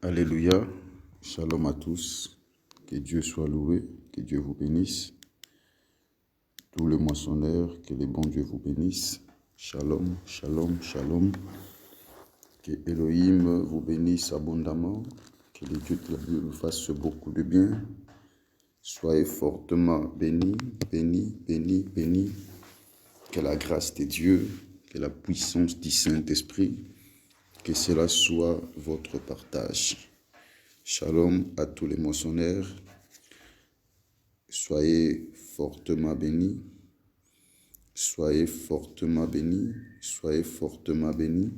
Alléluia, shalom à tous, que Dieu soit loué, que Dieu vous bénisse. Tous les moissonneurs, que le bon Dieu vous bénisse. Shalom, shalom, shalom. Que Elohim vous bénisse abondamment, que le Dieu de la Bible vous fasse beaucoup de bien. Soyez fortement bénis, bénis, bénis, bénis. Que la grâce de Dieu, que la puissance du Saint-Esprit, que cela soit votre partage. Shalom à tous les moissonneurs. Soyez fortement bénis. Soyez fortement bénis. Soyez fortement bénis.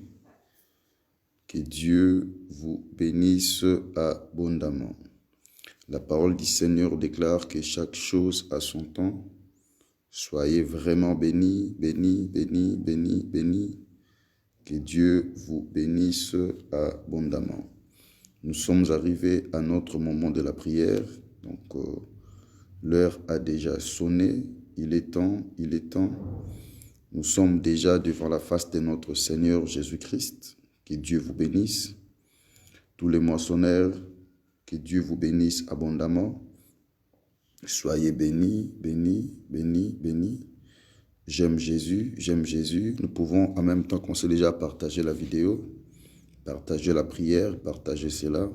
Que Dieu vous bénisse abondamment. La parole du Seigneur déclare que chaque chose a son temps. Soyez vraiment bénis, bénis, bénis, bénis, bénis. Que Dieu vous bénisse abondamment. Nous sommes arrivés à notre moment de la prière. Donc, l'heure a déjà sonné. Il est temps, il est temps. Nous sommes déjà devant la face de notre Seigneur Jésus-Christ. Que Dieu vous bénisse. Tous les moissonneurs, que Dieu vous bénisse abondamment. Soyez bénis, bénis, bénis, bénis. J'aime Jésus, j'aime Jésus. Nous pouvons en même temps qu'on sait déjà partager la vidéo, partager la prière, partager cela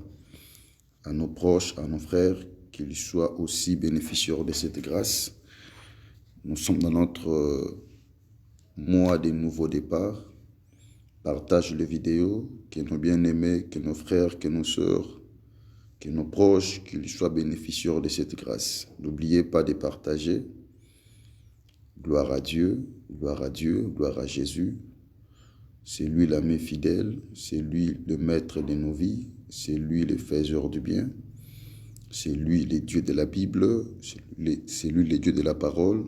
à nos proches, à nos frères, qu'ils soient aussi bénéficiaires de cette grâce. Nous sommes dans notre mois de nouveau départ. Partage les vidéos, que nos bien-aimés, que nos frères, que nos sœurs, que nos proches, qu'ils soient bénéficiaires de cette grâce. N'oubliez pas de partager. Gloire à Dieu, gloire à Dieu, gloire à Jésus. C'est lui l'ami fidèle, c'est lui le maître de nos vies, c'est lui le faiseur du bien, c'est lui le Dieu de la Bible, c'est lui le Dieu de la parole.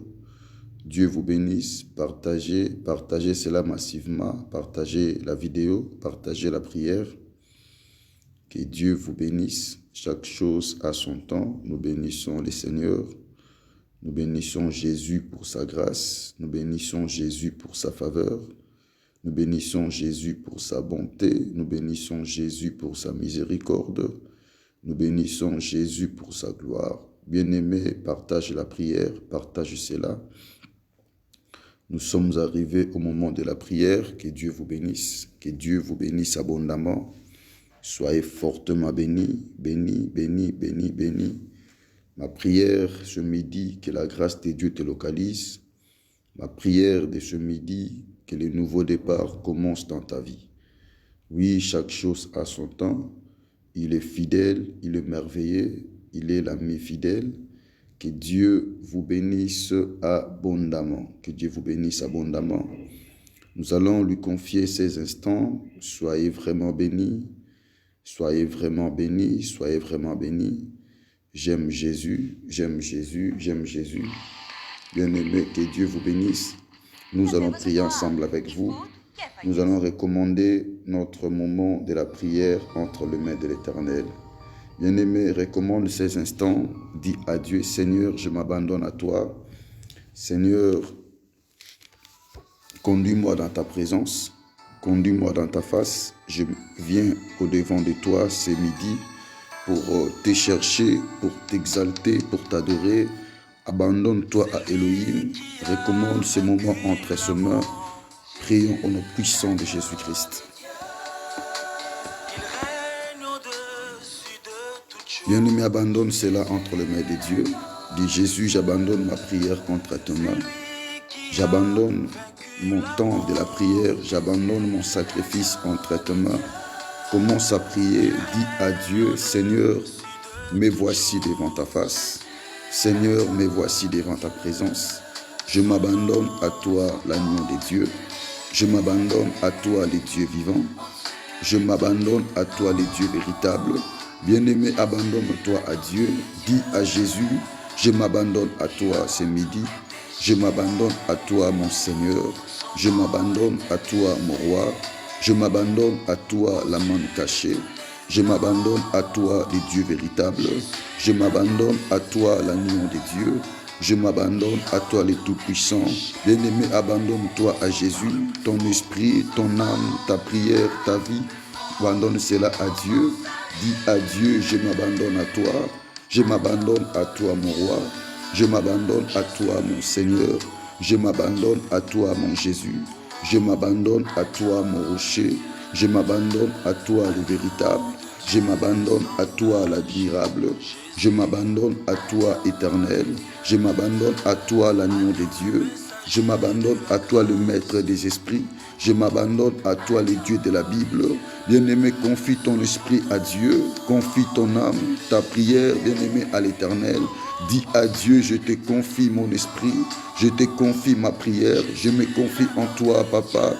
Dieu vous bénisse, partagez cela massivement, partagez la vidéo, partagez la prière. Que Dieu vous bénisse, chaque chose a son temps. Nous bénissons le Seigneur. Nous bénissons Jésus pour sa grâce, nous bénissons Jésus pour sa faveur, nous bénissons Jésus pour sa bonté, nous bénissons Jésus pour sa miséricorde, nous bénissons Jésus pour sa gloire. Bien-aimés, partage la prière, partage cela. Nous sommes arrivés au moment de la prière, que Dieu vous bénisse abondamment. Soyez fortement bénis, bénis, bénis, bénis, bénis. Ma prière ce midi, que la grâce de Dieu te localise. Ma prière de ce midi, que le nouveau départ commence dans ta vie. Oui, chaque chose a son temps. Il est fidèle, il est merveilleux, il est l'ami fidèle. Que Dieu vous bénisse abondamment. Que Dieu vous bénisse abondamment. Nous allons lui confier ces instants. Soyez vraiment bénis. Soyez vraiment bénis. Soyez vraiment bénis. J'aime Jésus, j'aime Jésus, j'aime Jésus. Bien-aimés, que Dieu vous bénisse. Nous allons prier ensemble avec vous. Nous allons recommander notre moment de la prière entre les mains de l'Éternel. Bien-aimés, recommande ces instants. Dis à Dieu, Seigneur, je m'abandonne à toi. Seigneur, conduis-moi dans ta présence. Conduis-moi dans ta face. Je viens au-devant de toi ce midi pour te chercher, pour t'exalter, pour t'adorer. Abandonne-toi à Elohim. Recommande ce moment entre ses mains. Prions au nom puissant de Jésus-Christ. Bien-aimé, abandonne cela entre les mains de Dieu. Dis Jésus, j'abandonne ma prière entre tes mains. J'abandonne mon temps de la prière. J'abandonne mon sacrifice entre tes mains. Commence à prier, dis à Dieu, Seigneur, me voici devant ta face. Seigneur, me voici devant ta présence. Je m'abandonne à toi, l'agneau de Dieu. Je m'abandonne à toi, les dieux vivants. Je m'abandonne à toi, les dieux véritables. Bien-aimé, abandonne-toi à Dieu. Dis à Jésus, je m'abandonne à toi ce midi. Je m'abandonne à toi, mon Seigneur. Je m'abandonne à toi, mon roi. Je m'abandonne à toi, la main cachée. Je m'abandonne à toi, les dieux véritables. Je m'abandonne à toi, l'agneau de Dieu. Je m'abandonne à toi, le Tout-Puissant. Bien-aimé, abandonne-toi à Jésus, ton esprit, ton âme, ta prière, ta vie. Abandonne cela à Dieu. Dis à Dieu, je m'abandonne à toi. Je m'abandonne à toi, mon roi. Je m'abandonne à toi, mon Seigneur. Je m'abandonne à toi, mon Jésus. Je m'abandonne à toi, mon rocher. Je m'abandonne à toi, le véritable. Je m'abandonne à toi, l'admirable. Je m'abandonne à toi, éternel. Je m'abandonne à toi, l'agneau des dieux. Je m'abandonne à toi, le maître des esprits. Je m'abandonne à toi, les dieux de la Bible. Bien-aimé, confie ton esprit à Dieu. Confie ton âme, ta prière, bien-aimé, à l'Éternel. Dis à Dieu, je te confie mon esprit. Je te confie ma prière. Je me confie en toi, Papa.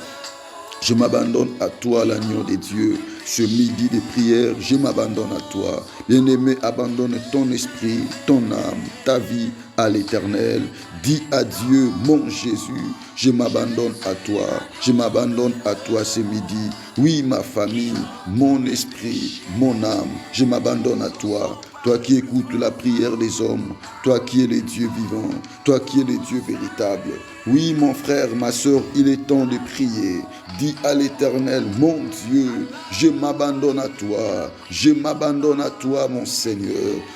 Je m'abandonne à toi, l'agneau des dieux. Ce midi de prière, je m'abandonne à toi. Bien-aimé, abandonne ton esprit, ton âme, ta vie à l'Éternel. Dis à Dieu, mon Jésus, je m'abandonne à toi. Je m'abandonne à toi ce midi. Oui, ma famille, mon esprit, mon âme, je m'abandonne à toi. Toi qui écoutes la prière des hommes, toi qui es le Dieu vivant, toi qui es le Dieu véritable. Oui, mon frère, ma soeur, il est temps de prier. Dis à l'Éternel, mon Dieu, je m'abandonne à toi. Je m'abandonne à toi, mon Seigneur.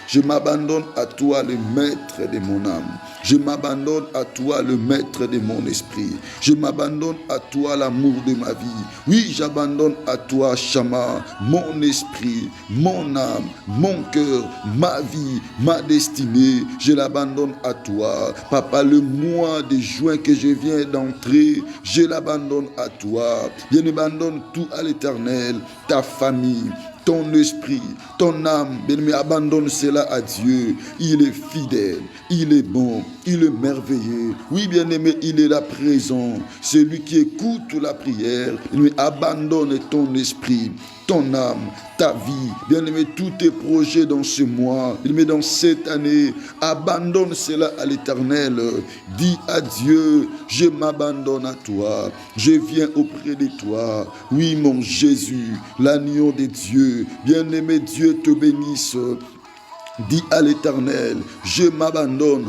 Je m'abandonne à toi, le maître de mon âme. Je m'abandonne à toi, le maître de mon esprit. Je m'abandonne à toi, l'amour de ma vie. Oui, j'abandonne à toi, Shama, mon esprit, mon âme, mon cœur, ma vie, ma destinée. Je l'abandonne à toi. Papa, le mois de juin que je viens d'entrer, je l'abandonne à toi. Je m'abandonne tout à l'Éternel, ta famille, ton esprit, ton âme, bien-aimé, abandonne cela à Dieu. Il est fidèle, il est bon, il est merveilleux. Oui, bien-aimé, il est là présent. Celui qui écoute la prière, il abandonne ton esprit, ton âme, ta vie, bien-aimé, tous tes projets dans ce mois, il met dans cette année, abandonne cela à l'Éternel. Dis à Dieu, je m'abandonne à toi, je viens auprès de toi. Oui, mon Jésus, l'agneau de Dieu, bien-aimé, Dieu te bénisse. Dis à l'Éternel, je m'abandonne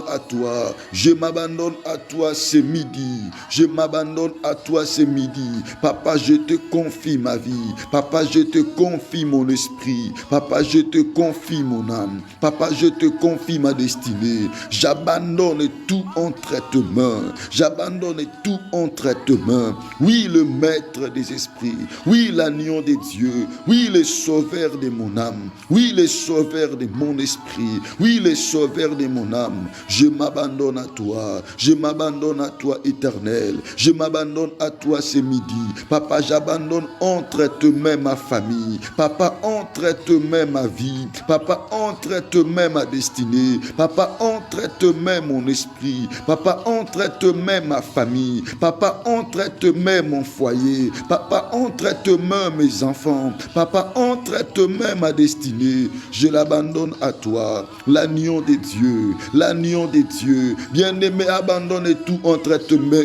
à toi, je m'abandonne à toi ce midi, je m'abandonne à toi ce midi. Papa, je te confie ma vie, papa, je te confie mon esprit, papa, je te confie mon âme, papa, je te confie ma destinée. J'abandonne tout entre tes mains, j'abandonne tout entre tes mains. Oui, le maître des esprits, oui, l'agneau des dieux, oui, le sauveur de mon âme, oui, le sauveur de mon esprit, oui, le sauveur de mon âme. Je m'abandonne à toi, je m'abandonne à toi, Éternel, je m'abandonne à toi ce midi. Papa, j'abandonne entre tes mains ma famille, papa, entre tes mains ma vie, papa, entre tes mains ma destinée, papa, entre tes mains mon esprit, papa, entre tes mains ma famille, papa, entre tes mains mon foyer, papa, entre tes mains mes enfants, papa, entre tes mains ma destinée. Je l'abandonne à toi, l'agneau de Dieu, l'agneau de Dieu. Bien-aimé, abandonne tout entre tes mains,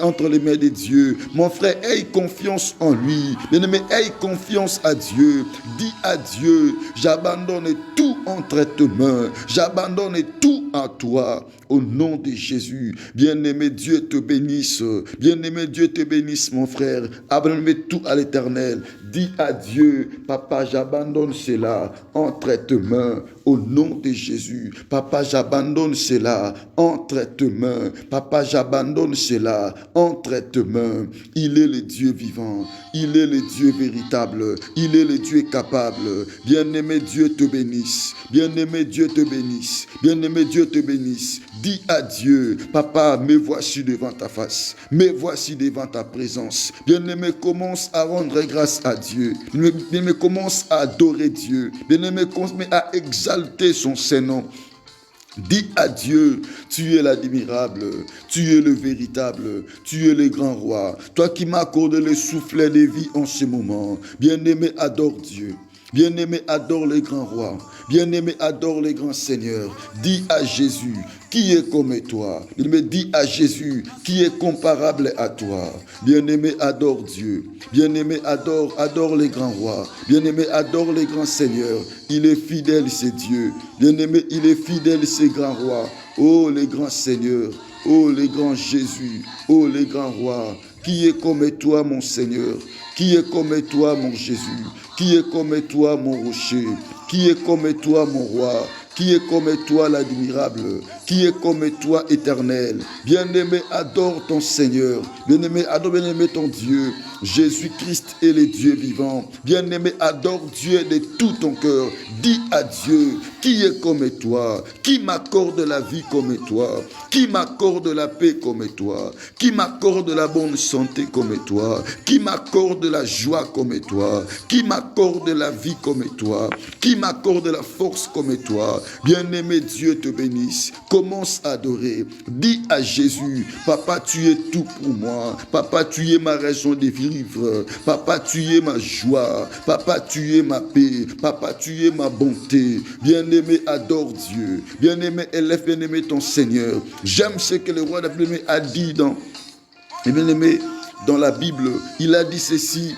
entre les mains de Dieu. Mon frère, aie confiance en lui. Bien-aimé, aie confiance à Dieu. Dis à Dieu, j'abandonne tout entre tes mains. J'abandonne tout à toi. Au nom de Jésus. Bien-aimé, Dieu te bénisse. Bien-aimé, Dieu te bénisse, mon frère. Abandonne tout à l'Éternel. Dis à Dieu, papa, j'abandonne cela entre tes mains. Au nom de Jésus. Papa, j'abandonne cela entre tes mains. Papa, j'abandonne cela entre tes mains. Il est le Dieu vivant. Il est le Dieu véritable. Il est le Dieu capable. Bien-aimé, Dieu te bénisse. Bien-aimé, Dieu te bénisse. Bien-aimé, Dieu te bénisse. Dis à Dieu, papa, me voici devant ta face. Me voici devant ta présence. Bien-aimé, commence à rendre grâce à Dieu. Bien-aimé, commence à adorer Dieu. Bien-aimé, commence à exalter son Saint-Nom. Dis à Dieu, tu es l'admirable, tu es le véritable, tu es le grand roi. Toi qui m'accordes le soufflet de vie en ce moment. Bien-aimé, adore Dieu. Bien-aimé, adore les grands rois. Bien-aimé, adore les grands seigneurs. Dis à Jésus, qui est comme toi? Il me dit à Jésus, qui est comparable à toi? Bien-aimé, adore Dieu. Bien-aimé, adore les grands rois. Bien-aimé, adore les grands seigneurs. Il est fidèle, c'est Dieu. Bien-aimé, il est fidèle, c'est grands rois. Oh, les grands seigneurs. Oh, les grands Jésus. Oh, les grands rois. Qui est comme toi, mon Seigneur? Qui est comme toi, mon Jésus? Qui est comme toi, mon rocher? Qui est comme toi, mon roi? Qui est comme toi, l'admirable? Qui est comme toi, éternel? Bien-aimé, adore ton Seigneur. Bien-aimé, adore, bien-aimé, ton Dieu. Jésus-Christ est le Dieu vivant. Bien-aimé, adore Dieu de tout ton cœur. Dis à Dieu, qui est comme toi? Qui m'accorde la vie comme toi? Qui m'accorde la paix comme toi? Qui m'accorde la bonne santé comme toi? Qui m'accorde la joie comme toi? Qui m'accorde la vie comme toi? Qui m'accorde la force comme toi? Bien-aimé, Dieu te bénisse. Commence à adorer. Dis à Jésus, Papa, tu es tout pour moi. Papa, tu es ma raison de vivre. Papa, tu es ma joie. Papa, tu es ma paix. Papa, tu es ma bonté. Bien-aimé, adore Dieu. Bien-aimé, élève, bien-aimé, ton Seigneur. J'aime ce que le roi d'Abraham a dit bien-aimé, dans la Bible. Il a dit ceci: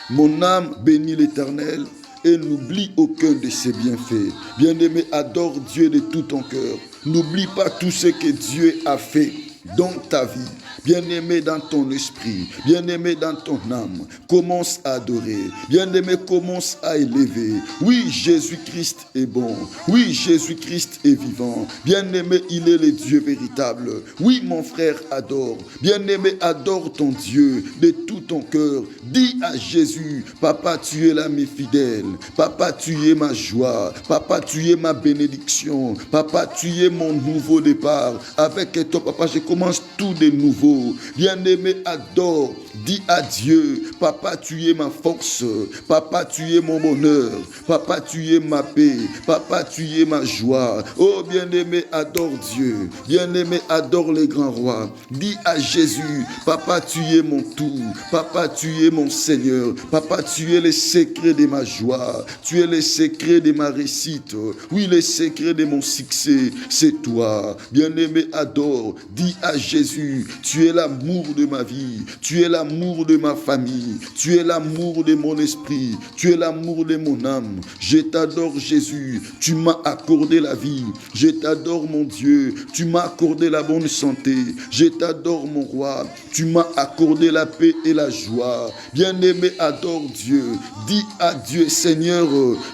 mon âme bénit l'Éternel et n'oublie aucun de ses bienfaits. Bien-aimé, adore Dieu de tout ton cœur. N'oublie pas tout ce que Dieu a fait dans ta vie. Bien-aimé, dans ton esprit, bien-aimé, dans ton âme, commence à adorer. Bien-aimé, commence à élever. Oui, Jésus-Christ est bon. Oui, Jésus-Christ est vivant. Bien-aimé, il est le Dieu véritable. Oui, mon frère, adore. Bien-aimé, adore ton Dieu de tout ton cœur. Dis à Jésus, Papa, tu es l'ami fidèle. Papa, tu es ma joie. Papa, tu es ma bénédiction. Papa, tu es mon nouveau départ. Avec toi, Papa, je commence tout de nouveau. Bien-aimé, adore. Dis à Dieu, Papa, tu es ma force. Papa, tu es mon bonheur. Papa, tu es ma paix. Papa, tu es ma joie. Oh, bien-aimé, adore Dieu. Bien-aimé, adore les grands rois. Dis à Jésus, Papa, tu es mon tout. Papa, tu es mon Seigneur. Papa, tu es le secret de ma joie. Tu es le secret de ma réussite. Oui, le secret de mon succès, c'est toi. Bien-aimé, adore. Dis à Jésus, tu es l'amour de ma vie. Tu es l'amour de ma famille. Tu es l'amour de mon esprit. Tu es l'amour de mon âme. Je t'adore, Jésus. Tu m'as accordé la vie. Je t'adore, mon Dieu. Tu m'as accordé la bonne santé. Je t'adore, mon roi. Tu m'as accordé la paix et la joie. Bien-aimé, adore Dieu. Dis à Dieu, Seigneur,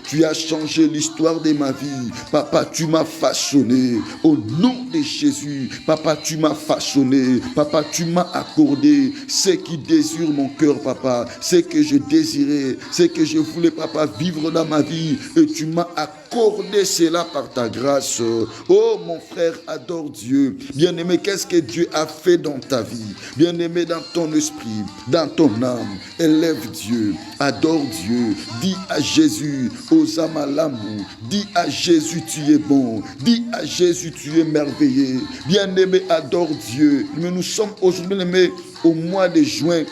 tu as changé l'histoire de ma vie. Papa, tu m'as façonné. Au nom de Jésus, Papa, tu m'as façonné. Papa, tu m'as accordé ce qui désire mon cœur, Papa. Ce que je désirais, ce que je voulais, Papa, vivre dans ma vie. Et tu m'as accordé cela par ta grâce. Oh, mon frère, adore Dieu. Bien-aimé, qu'est-ce que Dieu a fait dans ta vie? Bien-aimé, dans ton esprit, dans ton âme. Élève Dieu, adore Dieu. Dis à Jésus, Osama l'amour. Dis à Jésus, tu es bon. Dis à Jésus, tu es merveilleux. Bien-aimé, adore Dieu. Mais nous sommes aujourd'hui, bien-aimé, au mois de juin.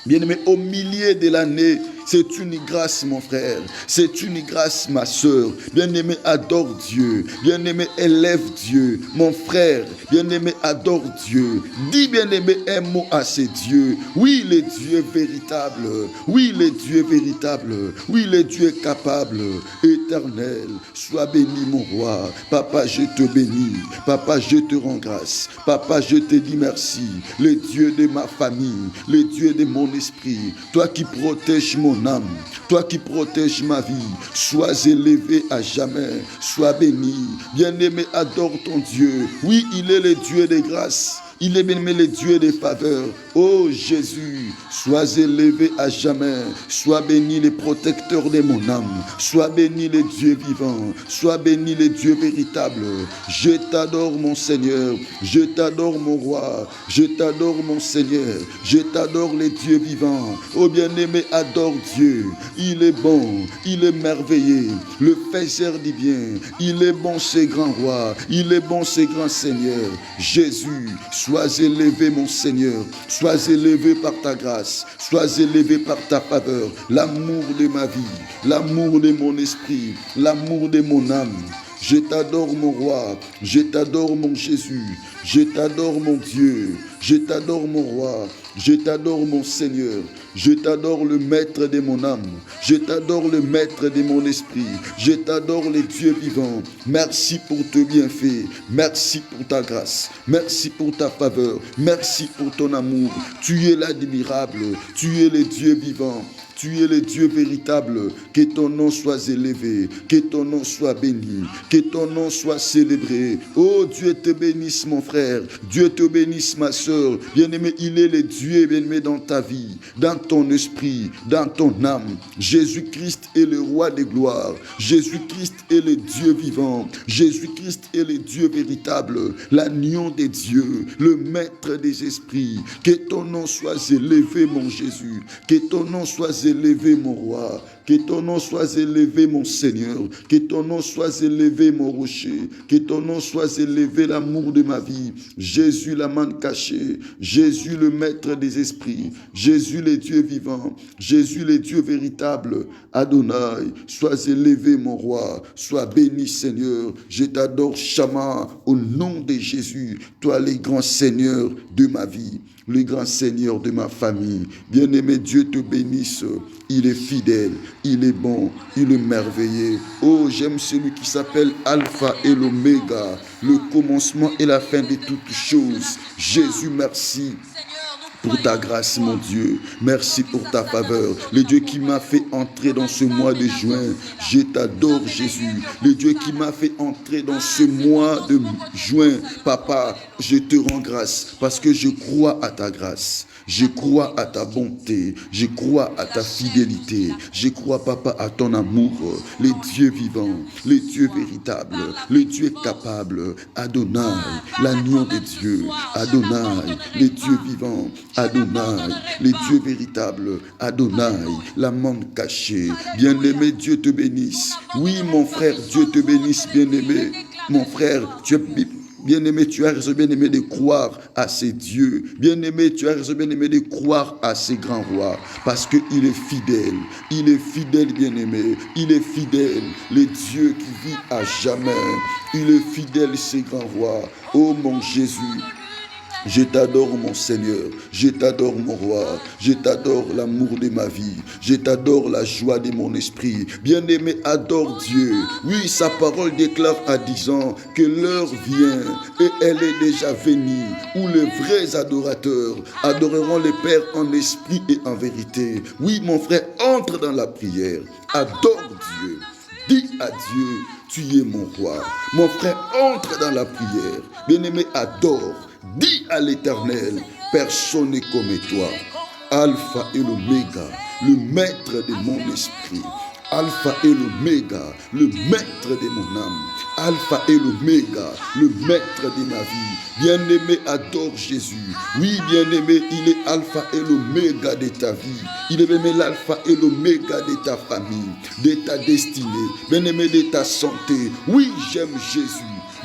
Bien-aimé, au milieu de l'année. C'est une grâce, mon frère. C'est une grâce, ma soeur. Bien-aimé, adore Dieu. Bien-aimé, élève Dieu. Mon frère, bien-aimé, adore Dieu. Dis, bien-aimé, un mot à ce Dieu. Oui, le Dieu véritable. Oui, le Dieu véritable. Oui, le Dieu capable. Éternel, sois béni, mon roi. Papa, je te bénis. Papa, je te rends grâce. Papa, je te dis merci. Le Dieu de ma famille. Le Dieu de mon esprit. Toi qui protèges mon âme, toi qui protèges ma vie, sois élevé à jamais, sois béni. Bien-aimé, adore ton Dieu. Oui, il est le Dieu de grâce. Il est bien-aimé le Dieu des faveurs. Oh Jésus, sois élevé à jamais. Sois béni le protecteur de mon âme. Sois béni le Dieu vivant. Sois béni le Dieu véritable. Je t'adore mon Seigneur. Je t'adore mon roi. Je t'adore mon Seigneur. Je t'adore le Dieu vivant. Oh bien-aimé, adore Dieu. Il est bon. Il est merveilleux. Le faiseur du bien. Il est bon ce grand roi. Il est bon ce grand Seigneur. Jésus, sois élevé, mon Seigneur. Sois élevé par ta grâce. Sois élevé par ta faveur. L'amour de ma vie. L'amour de mon esprit. L'amour de mon âme. Je t'adore, mon roi. Je t'adore, mon Jésus. Je t'adore, mon Dieu. Je t'adore mon roi. Je t'adore mon Seigneur. Je t'adore le maître de mon âme. Je t'adore le maître de mon esprit. Je t'adore le Dieu vivant. Merci pour tes bienfaits. Merci pour ta grâce. Merci pour ta faveur. Merci pour ton amour. Tu es l'admirable. Tu es le Dieu vivant. Tu es le Dieu véritable. Que ton nom soit élevé. Que ton nom soit béni. Que ton nom soit célébré. Oh, Dieu te bénisse, mon frère. Dieu te bénisse, ma soeur. Bien-aimé, il est le Dieu, bien-aimé, dans ta vie, dans ton esprit, dans ton âme. Jésus-Christ est le roi des gloires. Jésus-Christ est le Dieu vivant. Jésus-Christ est le Dieu véritable. L'agneau des dieux, le maître des esprits. Que ton nom soit élevé, mon Jésus. Que ton nom soit élevé, mon roi. Que ton nom soit élevé, mon Seigneur. Que ton nom soit élevé, mon rocher. Que ton nom soit élevé, l'amour de ma vie. Jésus, la main cachée. Jésus, le maître des esprits. Jésus, le Dieu vivant. Jésus, le Dieu véritable. Adonai, sois élevé, mon roi. Sois béni, Seigneur. Je t'adore, Shama, au nom de Jésus. Toi, le grand Seigneur de ma vie. Le grand Seigneur de ma famille. Bien-aimé, Dieu te bénisse. Il est fidèle, il est bon, il est merveilleux. Oh, j'aime celui qui s'appelle Alpha et l'Oméga, le commencement et la fin de toutes choses. Jésus, merci pour ta grâce, mon Dieu. Merci pour ta faveur. Le Dieu qui m'a fait entrer dans ce mois de juin. Je t'adore, Jésus. Le Dieu qui m'a fait entrer dans ce mois de juin. Papa, je te rends grâce parce que je crois à ta grâce. Je crois à ta bonté. Je crois à ta fidélité. Je crois, Papa, à ton amour. Le Dieu vivant, le Dieu véritable, le Dieu capable. Adonai, l'agneau de Dieu. Adonai, le Dieu vivant. Adonai, le Dieu véritable. Adonai, la main cachée. Bien-aimé, Dieu te bénisse. Oui, mon frère, Dieu te bénisse, bien-aimé. Mon frère, tu es bien-aimé, tu as raison, bien-aimé, de croire à ces dieux. Bien-aimé, tu as raison, bien-aimé, de croire à ces grands rois. Parce qu'il est fidèle. Il est fidèle, bien-aimé. Il est fidèle. Le Dieu qui vit à jamais. Il est fidèle, ces grands rois. Oh, mon Jésus. Je t'adore, mon Seigneur. Je t'adore, mon roi. Je t'adore, l'amour de ma vie. Je t'adore, la joie de mon esprit. Bien-aimé, adore Dieu. Oui, sa parole déclare à 10 ans que l'heure vient et elle est déjà venue où les vrais adorateurs adoreront le Père en esprit et en vérité. Oui, mon frère, entre dans la prière. Adore Dieu. Dis à Dieu, tu es mon roi. Mon frère, entre dans la prière. Bien-aimé, adore. Dis à l'Éternel, personne n'est comme toi. Alpha et l'Oméga, le maître de mon esprit. Alpha et l'Oméga, le maître de mon âme. Alpha et l'Oméga, le maître de ma vie. Bien-aimé, adore Jésus. Oui, bien-aimé, il est Alpha et l'Oméga de ta vie. Il est même l'Alpha et l'Oméga de ta famille, de ta destinée. Bien-aimé, de ta santé. Oui, j'aime Jésus.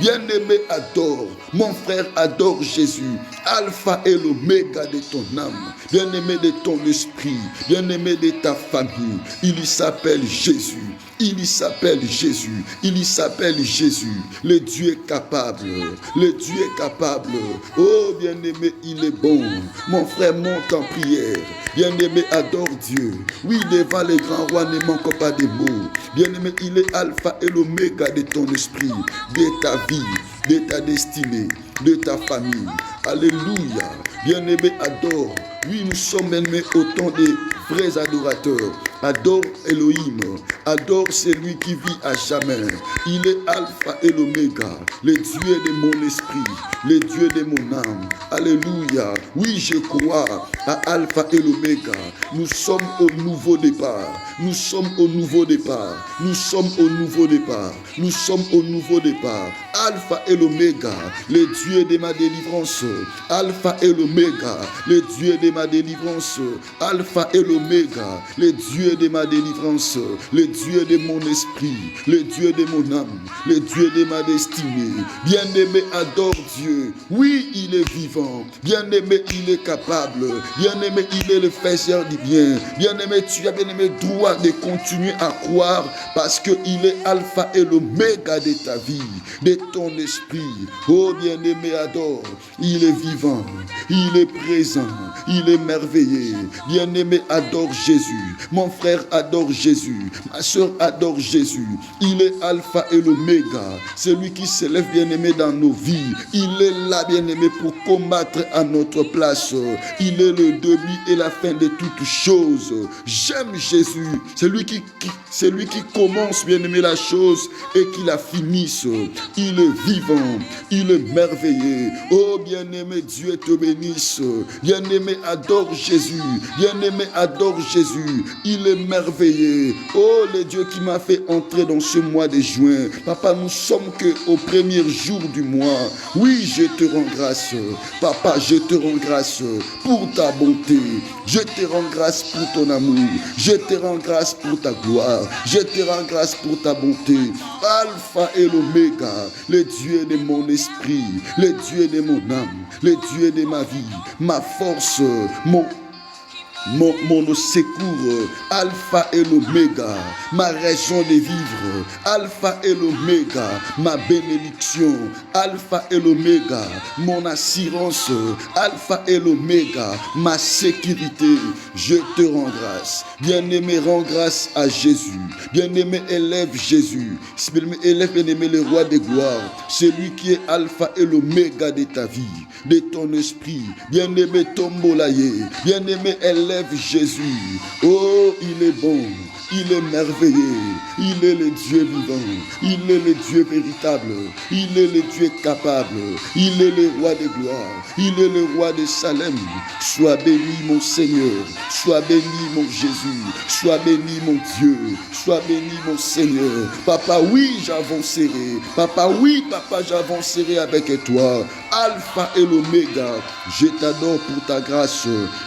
Bien-aimé, adore. Mon frère, adore Jésus. Alpha et l'Oméga de ton âme. Bien-aimé de ton esprit. Bien-aimé de ta famille. Il s'appelle Jésus. Il s'appelle Jésus. Il s'appelle Jésus. Le Dieu est capable. Le Dieu est capable. Oh, bien-aimé, il est bon. Mon frère, monte en prière. Bien-aimé, adore Dieu. Oui, devant les grands rois, ne manque pas de mots. Bien-aimé, il est Alpha et l'Oméga de ton esprit, de ta vie, de ta destinée, de ta famille. Alléluia. Bien-aimé, adore. Oui, nous sommes aimés autant de vrais adorateurs. Adore Elohim. Adore celui qui vit à jamais. Il est Alpha et l'Oméga, le Dieu de mon esprit, le Dieu de mon âme. Alléluia. Oui, je crois à Alpha et l'Oméga. Nous sommes au nouveau départ. Nous sommes au nouveau départ. Nous sommes au nouveau départ. Nous sommes au nouveau départ. Alpha et l'Oméga, le Dieu de ma délivrance. Alpha et l'Oméga, le Dieu de ma délivrance. Alpha et l'oméga, le Dieu de ma délivrance, le Dieu de mon esprit, le Dieu de mon âme, le Dieu de ma destinée. Bien-aimé, adore Dieu. Oui, il est vivant. Bien-aimé, il est capable. Bien-aimé, il est le faiseur du bien. Bien-aimé, tu as bien-aimé droit de continuer à croire parce qu'il est alpha et l'oméga de ta vie, de ton esprit. Oh, bien-aimé, adore. Il est vivant. Il est présent. Il est merveilleux. Bien-aimé, adore Jésus. Mon frère adore Jésus. Ma soeur adore Jésus. Il est alpha et l'oméga. Celui qui s'élève, bien-aimé, dans nos vies. Il est là, bien-aimé, pour combattre à notre place. Il est le début et la fin de toutes choses. J'aime Jésus. C'est lui qui commence, bien-aimé, la chose et qui la finisse. Il est vivant. Il est merveilleux. Oh, bien-aimé, Dieu te bénisse. Bien-aimé, adore Jésus. Bien-aimé, adore Jésus. Il est merveilleux. Oh, le Dieu qui m'a fait entrer dans ce mois de juin. Papa, nous sommes qu'au premier jour du mois. Oui, je te rends grâce. Papa, je te rends grâce pour ta bonté. Je te rends grâce pour ton amour. Je te rends grâce pour ta gloire. Je te rends grâce pour ta bonté. Alpha et l'oméga, le Dieu de mon esprit, le Dieu de mon âme, le Dieu de ma vie, ma force, mon secours, alpha et l'oméga, ma raison de vivre, alpha et l'oméga, ma bénédiction, alpha et l'oméga, mon assurance, alpha et l'oméga, ma sécurité. Je te rends grâce. Bien-aimé, rends grâce à Jésus. Bien-aimé, élève Jésus. Élève, bien-aimé, le roi des gloires, celui qui est alpha et l'oméga de ta vie, de ton esprit. Bien-aimé, tombolaye. Bien-aimé, élève Jésus. Oh, il est bon, il est merveilleux, il est le Dieu vivant, il est le Dieu véritable, il est le Dieu capable, il est le roi de gloire, il est le roi de Salem. Sois béni mon Seigneur, sois béni mon Jésus, sois béni mon Dieu, sois béni mon Seigneur. Papa, oui, j'avancerai. Papa, oui, papa, j'avancerai avec toi. Alpha et l'oméga, je t'adore pour ta grâce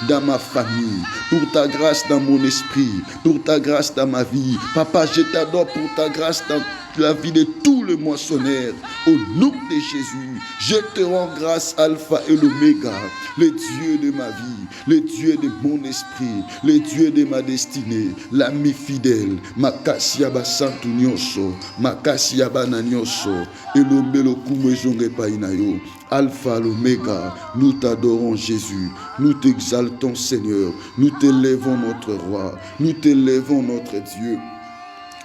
dans ma famille, pour ta grâce dans mon esprit, pour ta grâce dans ma vie. Papa, je t'adore pour ta grâce dans la vie de tout le moissonneur. Au nom de Jésus, je te rends grâce, Alpha et l'oméga, le Dieu de ma vie, le Dieu de mon esprit, le Dieu de ma destinée, l'ami fidèle. Makasiaba santu nyonso, makasiaba na nyonso, elombelo kumezonge painayo. Alpha, l'oméga, nous t'adorons Jésus, nous t'exaltons Seigneur, nous t'élèvons notre roi, nous t'élèvons notre Dieu.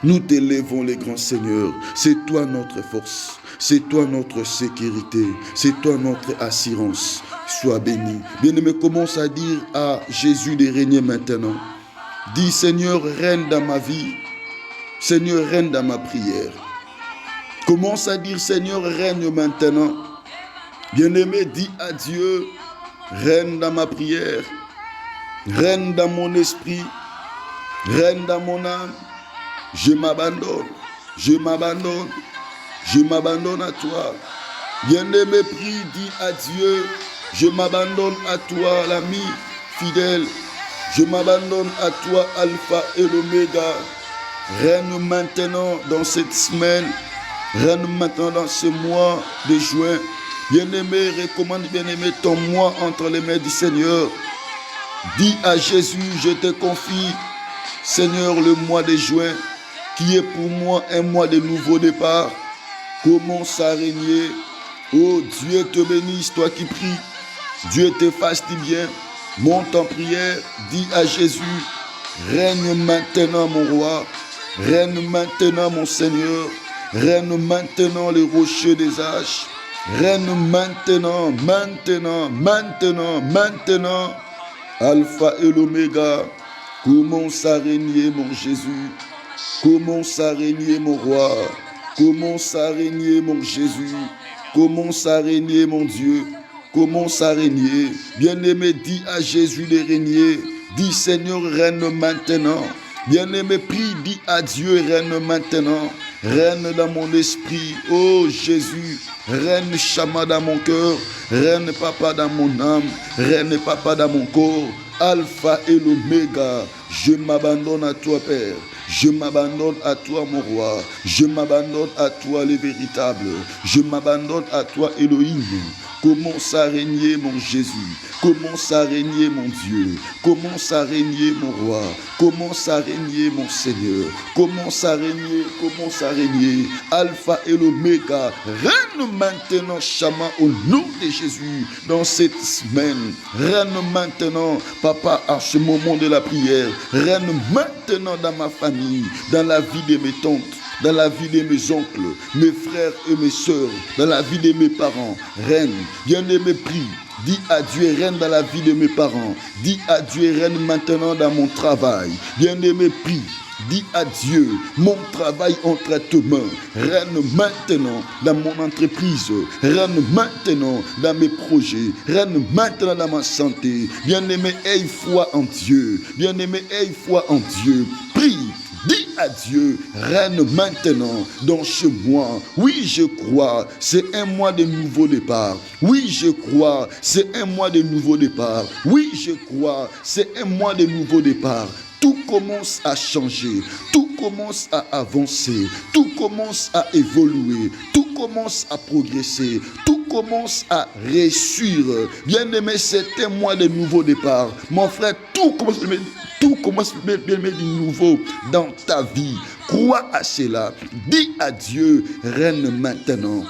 Nous t'élèvons les grands seigneurs. C'est toi notre force. C'est toi notre sécurité. C'est toi notre assurance. Sois béni. Bien-aimé, commence à dire à Jésus de régner maintenant. Dis Seigneur, règne dans ma vie. Seigneur, règne dans ma prière. Commence à dire Seigneur, règne maintenant. Bien-aimé, dis à Dieu, règne dans ma prière. Règne dans mon esprit. Règne dans mon âme. Je m'abandonne, je m'abandonne, je m'abandonne à toi. Bien-aimé, prie, dis à Dieu, je m'abandonne à toi, l'ami fidèle. Je m'abandonne à toi, Alpha et l'Oméga. Règne maintenant dans cette semaine, règne maintenant dans ce mois de juin. Bien-aimé, recommande, bien-aimé, ton mois entre les mains du Seigneur. Dis à Jésus, je te confie, Seigneur, le mois de juin, qui est pour moi un mois de nouveau départ. Commence à régner. Oh, Dieu te bénisse, toi qui pries. Dieu te fasse du bien. Monte en prière. Dis à Jésus, règne maintenant mon roi. Règne maintenant mon Seigneur. Règne maintenant le rocher des âges. Règne maintenant, maintenant, maintenant, maintenant. Alpha et l'Oméga. Commence à régner mon Jésus. Commence à régner mon roi. Commence à régner mon Jésus. Commence à régner mon Dieu. Commence à régner. Bien-aimé, dis à Jésus de régner. Dis Seigneur, règne maintenant. Bien-aimé, prie, dis à Dieu, règne maintenant. Règne dans mon esprit. Oh Jésus, règne Shama dans mon cœur. Règne Papa dans mon âme. Règne Papa dans mon corps. Alpha et l'Oméga. Je m'abandonne à toi, Père. Je m'abandonne à toi, mon roi. Je m'abandonne à toi, les véritables. Je m'abandonne à toi, Elohim. Commence à régner, mon Jésus. Commence à régner, mon Dieu. Commence à régner, mon roi. Commence à régner, mon Seigneur. Commence à régner, commence à régner. Alpha et l'Oméga. Règne maintenant, Shama, au nom de Jésus, dans cette semaine. Règne maintenant, Papa, à ce moment de la prière. Règne maintenant dans ma famille, dans la vie de mes tantes, dans la vie de mes oncles, mes frères et mes sœurs, dans la vie de mes parents. Règne, bien-aimé, prie. Dis adieu et règne dans la vie de mes parents. Dis adieu et règne maintenant dans mon travail. Bien-aimé, prie. Dis adieu, mon travail entre tes mains. Règne maintenant dans mon entreprise. Règne maintenant dans mes projets. Règne maintenant dans ma santé. Bien-aimé, aie foi en Dieu. Bien-aimé, aie foi en Dieu. Prie. Dis adieu, règne maintenant dans ce mois. Oui, je crois, c'est un mois de nouveau départ. Oui, je crois, c'est un mois de nouveau départ. Oui, je crois, c'est un mois de nouveau départ. Tout commence à changer, tout commence à avancer, tout commence à évoluer, tout commence à progresser, tout commence à réussir. Bien-aimé, c'est un mois de nouveau départ. Mon frère, tout commence bien de nouveau dans ta vie. Crois à cela. Dis à Dieu, règne maintenant.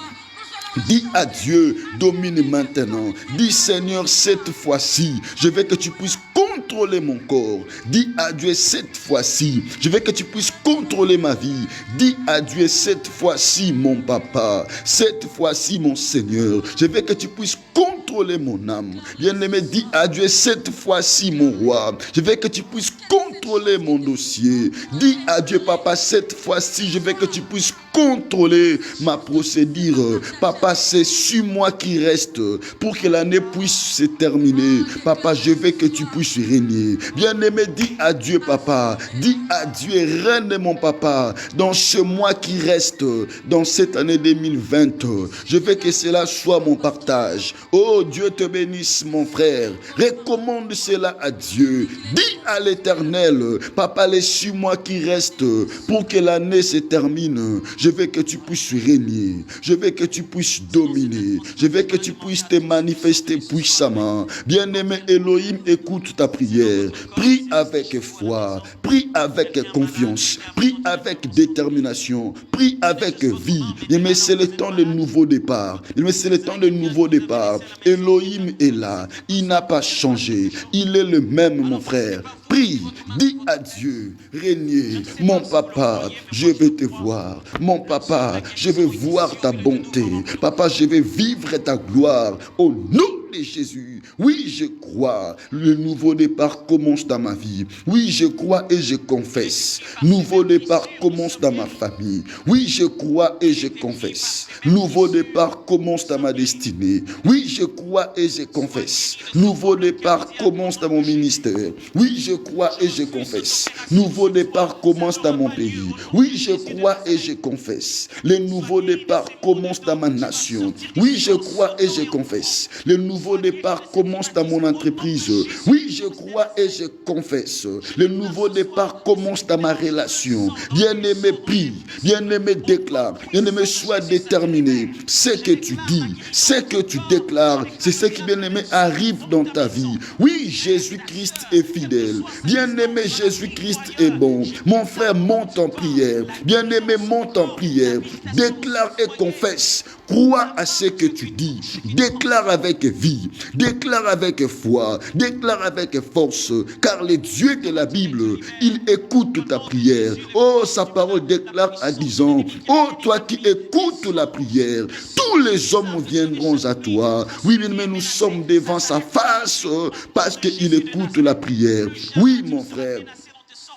Dis à Dieu, domine maintenant. Dis Seigneur, cette fois-ci, je veux que tu puisses contrôler mon corps. Dis à Dieu, cette fois-ci, je veux que tu puisses contrôler ma vie. Dis à Dieu, cette fois-ci, mon papa. Cette fois-ci, mon Seigneur, je veux que tu puisses contrôler mon âme. Bien-aimé, dis à Dieu, cette fois-ci, mon roi, je veux que tu puisses contrôler mon dossier. Dis à Dieu, papa, cette fois-ci, je veux que tu puisses contrôler ma procédure. Papa, c'est sur moi qui reste pour que l'année puisse se terminer. Papa, je veux que tu puisses régner. Bien-aimé, dis à Dieu, papa. Dis à Dieu, règne, mon papa, dans ce mois qui reste, dans cette année 2020. Je veux que cela soit mon partage. Oh, Dieu te bénisse, mon frère. Recommande cela à Dieu. Dis à l'Éternel, papa, les 6 mois qui restent pour que l'année se termine. Je veux que tu puisses régner. Je veux que tu puisses dominer. Je veux que tu puisses te manifester puissamment. Bien-aimé Elohim, écoute ta prière. Prie avec foi. Prie avec confiance. Prie avec détermination. Prie avec vie. Mais c'est le temps de nouveau départ. Mais c'est le temps de nouveau départ. Elohim est là. Il n'a pas changé. Il est le même, mon frère. Prie, dis à Dieu, régnez, mon papa, je veux te voir. Mon papa, je veux voir ta bonté. Papa, je veux vivre ta gloire. Au nom de Jésus, oui, je crois. Le nouveau départ commence dans ma vie. Oui, je crois et je confesse. Nouveau départ commence dans ma famille. Oui, je crois et je confesse. Nouveau départ commence dans ma destinée. Oui, je crois et je confesse. Nouveau départ commence dans mon ministère. Oui, je crois et je confesse. Nouveau départ commence dans mon pays. Oui, je crois et je confesse. Le nouveau départ commence dans ma nation. Oui, je crois et je confesse. Le nouveau départ commence dans mon entreprise. Oui, je crois et je confesse. Le nouveau départ commence dans ma relation. Bien-aimé, prie. Bien-aimé, déclare. Bien-aimé, sois déterminé. Ce que tu dis, ce que tu déclares, c'est ce qui, bien-aimé, arrive dans ta vie. Oui, Jésus-Christ est fidèle. Bien-aimé, Jésus-Christ est bon. Mon frère, monte en prière. Bien-aimé, monte en prière. Déclare et confesse. Crois à ce que tu dis. Déclare avec vie. Déclare avec foi. Déclare avec force. Car le Dieu de la Bible, il écoute ta prière. Oh, sa parole déclare en disant, oh, toi qui écoutes la prière, tous les hommes viendront à toi. Oui, mais nous sommes devant sa face parce qu'il écoute la prière. Oui, mon frère.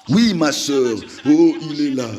Oui, ma sœur, oh, il est là,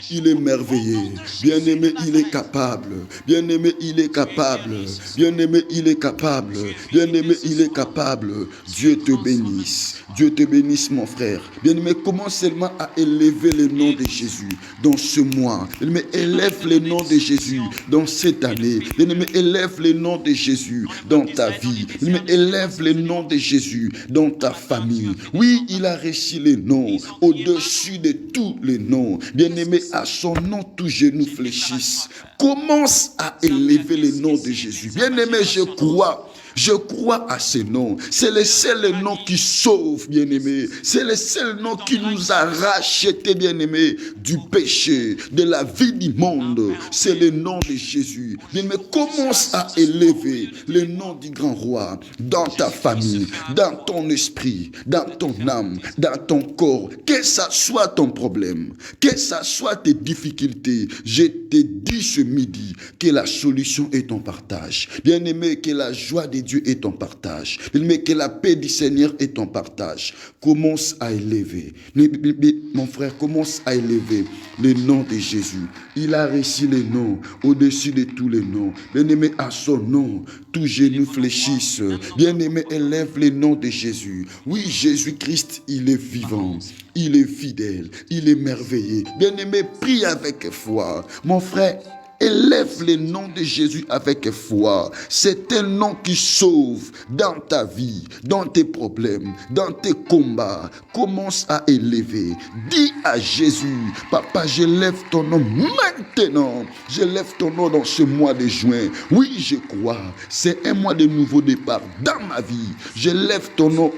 il est merveilleux. Bien-aimé, il est capable. Bien-aimé, il est capable. Bien-aimé, il est capable. Bien-aimé, il est capable. Dieu te bénisse. Dieu te bénisse, mon frère. Bien-aimé, commence seulement à élever le nom de Jésus dans ce mois. Bien-aimé, élève le nom de Jésus dans cette année. Bien-aimé, élève le nom de Jésus dans ta vie. Bien-aimé, élève le nom de Jésus dans ta famille. Oui, il a reçu les noms au-dessus de tous les noms. Bien-aimé, à son nom, tous genoux fléchissent. Commence à élever le nom de Jésus. Bien-aimé, je crois à ce nom. C'est le seul nom qui sauve, bien-aimé. C'est le seul nom qui nous a rachetés, bien-aimé, du péché, de la vie du monde. C'est le nom de Jésus. Bien-aimé, commence à élever le nom du grand roi dans ta famille, dans ton esprit, dans ton âme, dans ton corps. Que ça soit ton problème, que ça soit tes difficultés, je te dis ce midi que la solution est ton partage. Bien-aimé, que la joie de Dieu est ton partage. Bien-aimé, que la paix du Seigneur est ton partage. Commence à élever. Mon frère, commence à élever le nom de Jésus. Il a reçu les noms au-dessus de tous les noms. Bien-aimé, à son nom, tous genoux fléchissent. Bien-aimé, élève le nom de Jésus. Oui, Jésus-Christ, il est vivant. Il est fidèle. Il est merveilleux. Bien-aimé, prie avec foi. Mon frère, élève le nom de Jésus avec foi. C'est un nom qui sauve dans ta vie, dans tes problèmes, dans tes combats. Commence à élever. Dis à Jésus, Papa, j'élève ton nom maintenant. J'élève ton nom dans ce mois de juin. Oui, je crois. C'est un mois de nouveau départ dans ma vie. J'élève ton nom,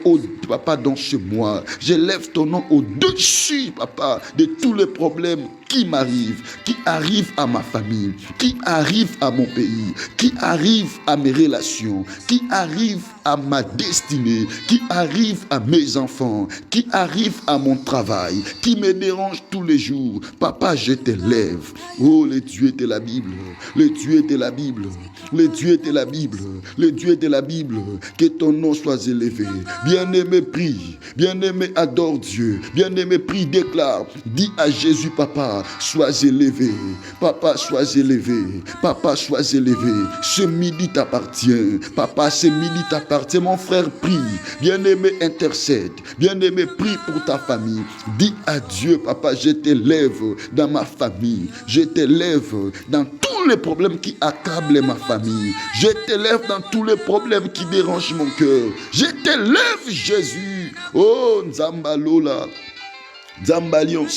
Papa, dans ce mois. J'élève ton nom au-dessus, Papa, de tous les problèmes qui m'arrivent, qui arrivent à ma famille, qui arrivent à mon pays, qui arrivent à mes relations, qui arrivent à ma destinée, qui arrivent à mes enfants, qui arrivent à mon travail, qui me dérange tous les jours. Papa, je t'élève. Oh, le Dieu de la Bible, le Dieu de la Bible, le Dieu de la Bible, le Dieu de la Bible, que ton nom soit élevé. Bien-aimé, prie. Bien-aimé, adore Dieu. Bien-aimé, prie, déclare. Dis à Jésus, Papa, sois élevé. Papa, sois élevé. Papa, sois élevé. Ce midi t'appartient. Papa, ce midi t'appartient. Mon frère, prie. Bien-aimé, intercède. Bien-aimé, prie pour ta famille. Dis à Dieu, Papa, je t'élève dans ma famille. Je t'élève dans tous les problèmes qui accablent ma famille. Je t'élève dans tous les problèmes qui dérangent mon cœur. Je t'élève, Jésus. Oh, Nzambalola. Zambalions,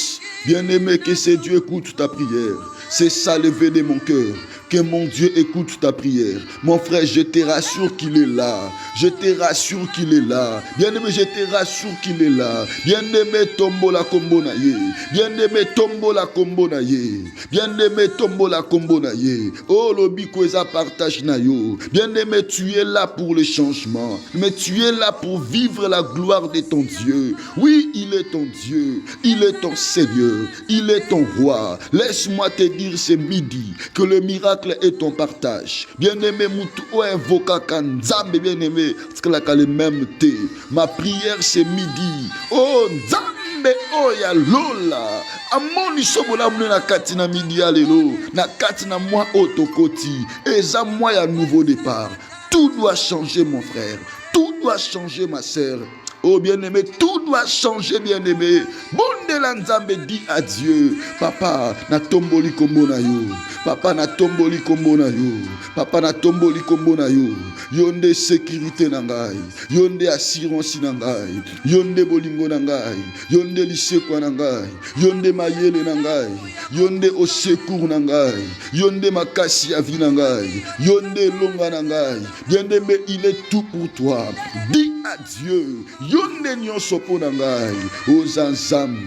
bien-aimé, que ce Dieu écoute ta prière. C'est ça levé de mon cœur. Que mon Dieu écoute ta prière. Mon frère, je te rassure qu'il est là. Je te rassure qu'il est là. Bien-aimé, je te rassure qu'il est là. Bien-aimé, tombo la combo na ye. Bien-aimé, tombo la combo na ye. Bien-aimé, tombo la combo na ye. Oh, l'obiko eza partage na yo. Bien-aimé, tu es là pour le changement. Mais tu es là pour vivre la gloire de ton Dieu. Oui, il est ton Dieu. Il est ton Seigneur. Il est ton roi. Laisse-moi te dire ce midi que le miracle est ton partage. Bien-aimé, moutou ou invoka kanzambe, bien-aimé, parce que la même thé. Ma prière c'est midi. Oh, nzambe, oh ya lola. Amoni sobola mne na kati na midi alelo. Na kati na moi otokoti. Eza moi ya nouveau départ. Tout doit changer, mon frère. Tout doit changer, ma sœur. Oh bien-aimé, tout doit changer, bien-aimé. Bonde la nzambe dit à Dieu, Papa, na tomboli kombo na yo. Papa, na tomboli kombo na yo. Papa, na tomboli kombo na yo. Yonde sécurité na ngai. Yonde assurance na ngai. Yonde bolingo na ngai. Yonde lisekwa na ngai. Yonde mayele na ngai. Yonde au secours na ngai. Yonde makasi ya vie na ngai. Yonde longa na ngai. Bien-aimé, il est tout pour toi. Dis à Dieu, yonde nyonso po na ngai. Oza nzambe,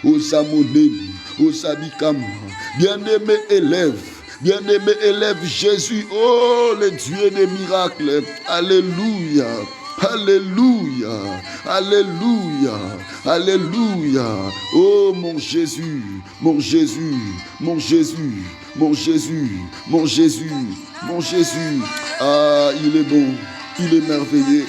oza monene, oza bikama. Bien-aimé, élève. Bien-aimé, élève Jésus. Oh, le Dieu des miracles. Alléluia. Alléluia. Alléluia. Alléluia. Oh, mon Jésus. Mon Jésus. Mon Jésus. Mon Jésus. Mon Jésus. Mon Jésus. Ah, il est bon. Il est merveilleux.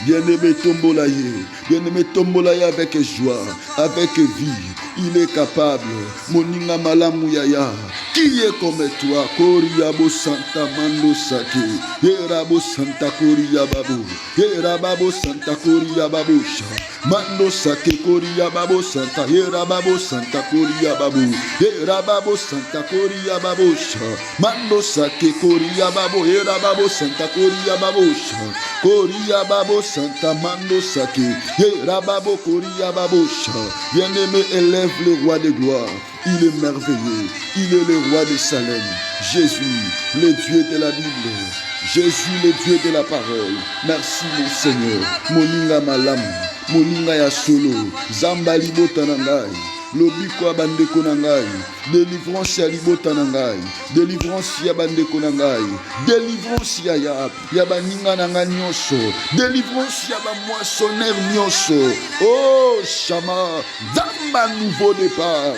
Bien-aimé Tombolaye. Bien-aimé Tombolaye avec joie, avec vie. Il est capable. Moninga malamu yaya. Qui est comme toi? Koriabo Santa Mando Sake. Yerabo Santa Koria Babu. Yerababo Santa Koria Babusha. Mando Sake Koria Babo Santa. Yerababo Santa Koria Babu. Yerababo Santa Koria Babusha. Mando Sake Koria Babo. Yerababo Santa Koria Babusha. Koria Babo Santa Mando Sake. Yerababo Koria Babusha. Bien-aimé, élève le roi de gloire. Il est merveilleux. Il est le roi de Salem. Jésus, le Dieu de la Bible. Jésus, le Dieu de la parole. Merci mon Seigneur. Moninga malam. Moninga ya solo. Zamba libota nangai. Lobiko ya bandeko nangai. Délivrance ya libota nangai. Délivrance ya bandeko nangai. Délivrance ya baninga nanga nyonso. Délivrance ya ba moissonneur nyonso. Oh Shama, Zamba nouveau départ.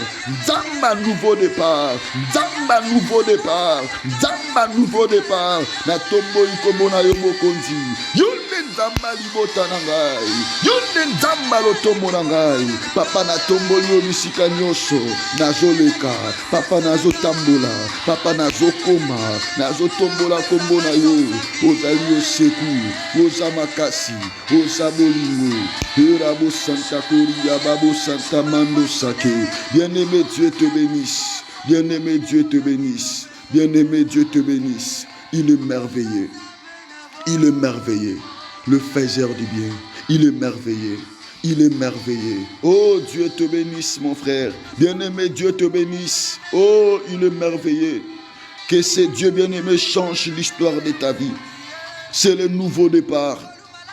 Zamba nouveau départ. Zamba nouveau départ. Zamba nouveau départ. Na tombo ikomona yo mokonzi. Yunde Zamba libota nangai. Yunde Zamba lotombo nangai. Papa na tombo yo misika nyonso. Nazoleka. Papa nazo tambola. Papa nazo koma. Nazo tombola kombo na yo. Ozali oseku. Oza makasi. Oza bolingo. Erabo Santa Koria Babo Santa Mando Sake. Bien-aimé Dieu te bénisse. Bien-aimé Dieu te bénisse. Bien-aimé Dieu te bénisse. Il est merveilleux. Il est merveilleux. Le faiseur du bien. Il est merveilleux. Il est merveilleux. Oh, Dieu te bénisse, mon frère. Bien-aimé, Dieu te bénisse. Oh, il est merveilleux. Que ce Dieu bien-aimé change l'histoire de ta vie. C'est le nouveau départ.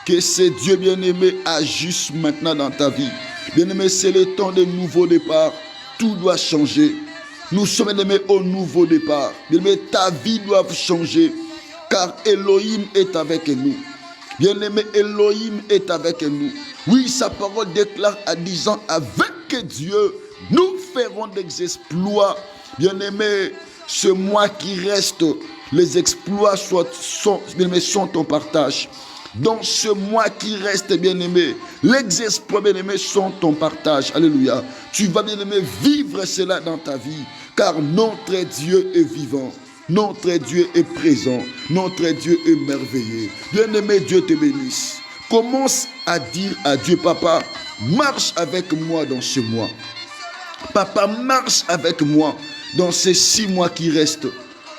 Que ce Dieu bien-aimé agisse maintenant dans ta vie. Bien-aimé, c'est le temps de nouveau départ. Tout doit changer. Nous sommes bien-aimés au nouveau départ. Bien-aimé, ta vie doit changer. Car Elohim est avec nous. Bien-aimé, Elohim est avec nous. Oui, sa parole déclare à disant, avec Dieu, nous ferons des exploits. Bien-aimé, ce mois qui reste, les exploits sont ton partage. Dans ce mois qui reste, bien-aimé, les exploits, bien-aimé, sont ton partage. Alléluia. Tu vas, bien-aimé, vivre cela dans ta vie, car notre Dieu est vivant. Notre Dieu est présent. Notre Dieu est merveilleux. Bien-aimé, Dieu te bénisse. Commence à dire à Dieu, Papa, marche avec moi dans ce mois. Papa, marche avec moi dans ces 6 mois qui restent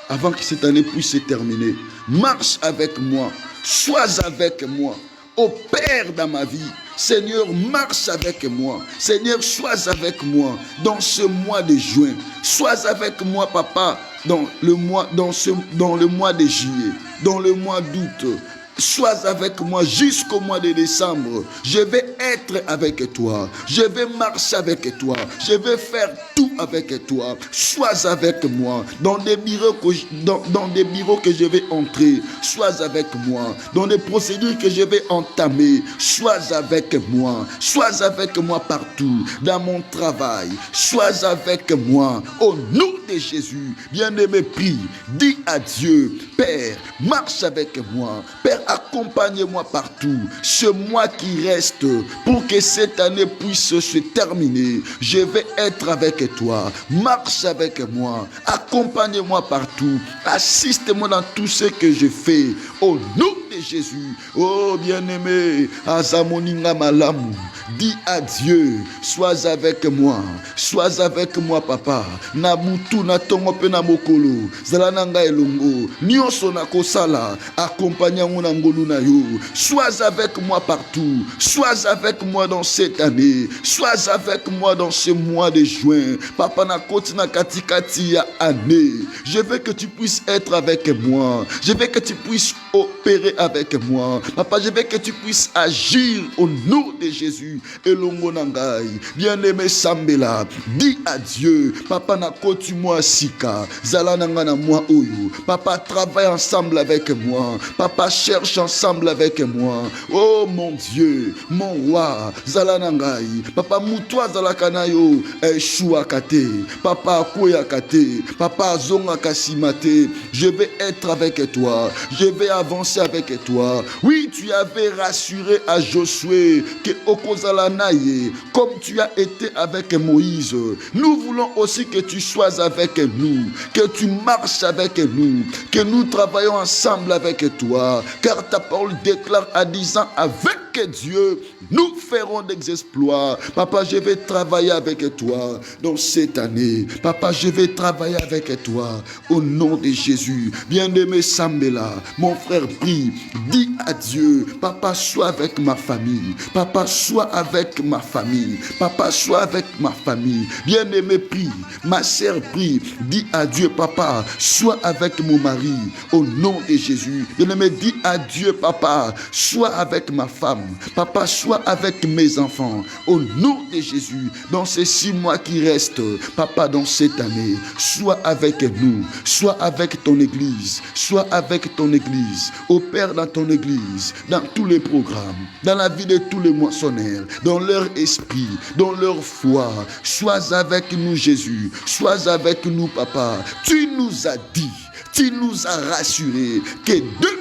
avant que cette année puisse se terminer. Marche avec moi. Sois avec moi. Opère dans ma vie. Seigneur, marche avec moi. Seigneur, sois avec moi dans ce mois de juin. Sois avec moi, Papa, dans le mois de juillet, dans le mois d'août. Sois avec moi jusqu'au mois de décembre. Je vais être avec toi. Je vais marcher avec toi. Je vais faire tout avec toi. Sois avec moi dans des bureaux que je vais entrer. Sois avec moi dans des procédures que je vais entamer. Sois avec moi. Sois avec moi partout dans mon travail. Sois avec moi au nom de Jésus. Bien-aimé, prie. Dis à Dieu, Père, marche avec moi. Père, accompagne-moi partout. Ce mois qui reste, pour que cette année puisse se terminer, je vais être avec toi. Marche avec moi. Accompagne-moi partout. Assiste-moi dans tout ce que je fais. Au nom de Jésus. Oh bien-aimé, Azamoninga Malamu, dis à Dieu, sois avec moi. Sois avec moi, Papa. Nabutu na tongo pe na mokolo. Zalananga elongo. Nyonso na kosala. Accompagne-moi na ngolu na yo. Sois avec moi partout. Sois avec moi dans cette année. Sois avec moi dans ce mois de juin. Papa na koti na katikati ya année. Je veux que tu puisses être avec moi. Je veux que tu puisses opérer avec moi. Papa, je veux que tu puisses agir au nom de Jésus. Elongo nangai. Bien-aimé Sambela, dis à Dieu, Papa na koti moi sika. Zala nanga na moi oyo. Papa, travaille ensemble avec moi. Papa, cherche ensemble avec moi. Oh mon Dieu, mon roi, Zala nangai. Papa, moutoua zala kanayo. Eshua kate. Papa, koya kate. Papa, zonga kasimate. Je vais être avec toi. Je vais avancer avec toi. Oui, tu avais rassuré à Josué que Okozalanaye, comme tu as été avec Moïse, nous voulons aussi que tu sois avec nous, que tu marches avec nous, que nous travaillons ensemble avec toi, car ta parole déclare à 10 ans avec Dieu, nous ferons des exploits. Papa, je vais travailler avec toi dans cette année. Papa, je vais travailler avec toi au nom de Jésus. Bien-aimé Sambela, mon frère, prie, dis à Dieu, Papa, sois avec ma famille. Papa, sois avec ma famille. Papa, sois avec ma famille. Bien-aimé, prie, ma sœur, prie, dis à Dieu, Papa, sois avec mon mari au nom de Jésus. Bien-aimé, dis à Dieu, Papa, sois avec ma femme. Papa, sois avec mes enfants au nom de Jésus. Dans ces 6 mois qui restent, Papa, dans cette année, sois avec nous, sois avec ton église, sois avec ton église, opère dans ton église, dans tous les programmes, dans la vie de tous les moissonneurs, dans leur esprit, dans leur foi. Sois avec nous, Jésus, sois avec nous, Papa. Tu nous as dit, tu nous as rassuré que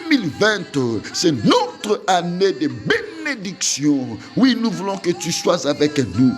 2020, c'est notre année de bénédiction. Oui, nous voulons que tu sois avec nous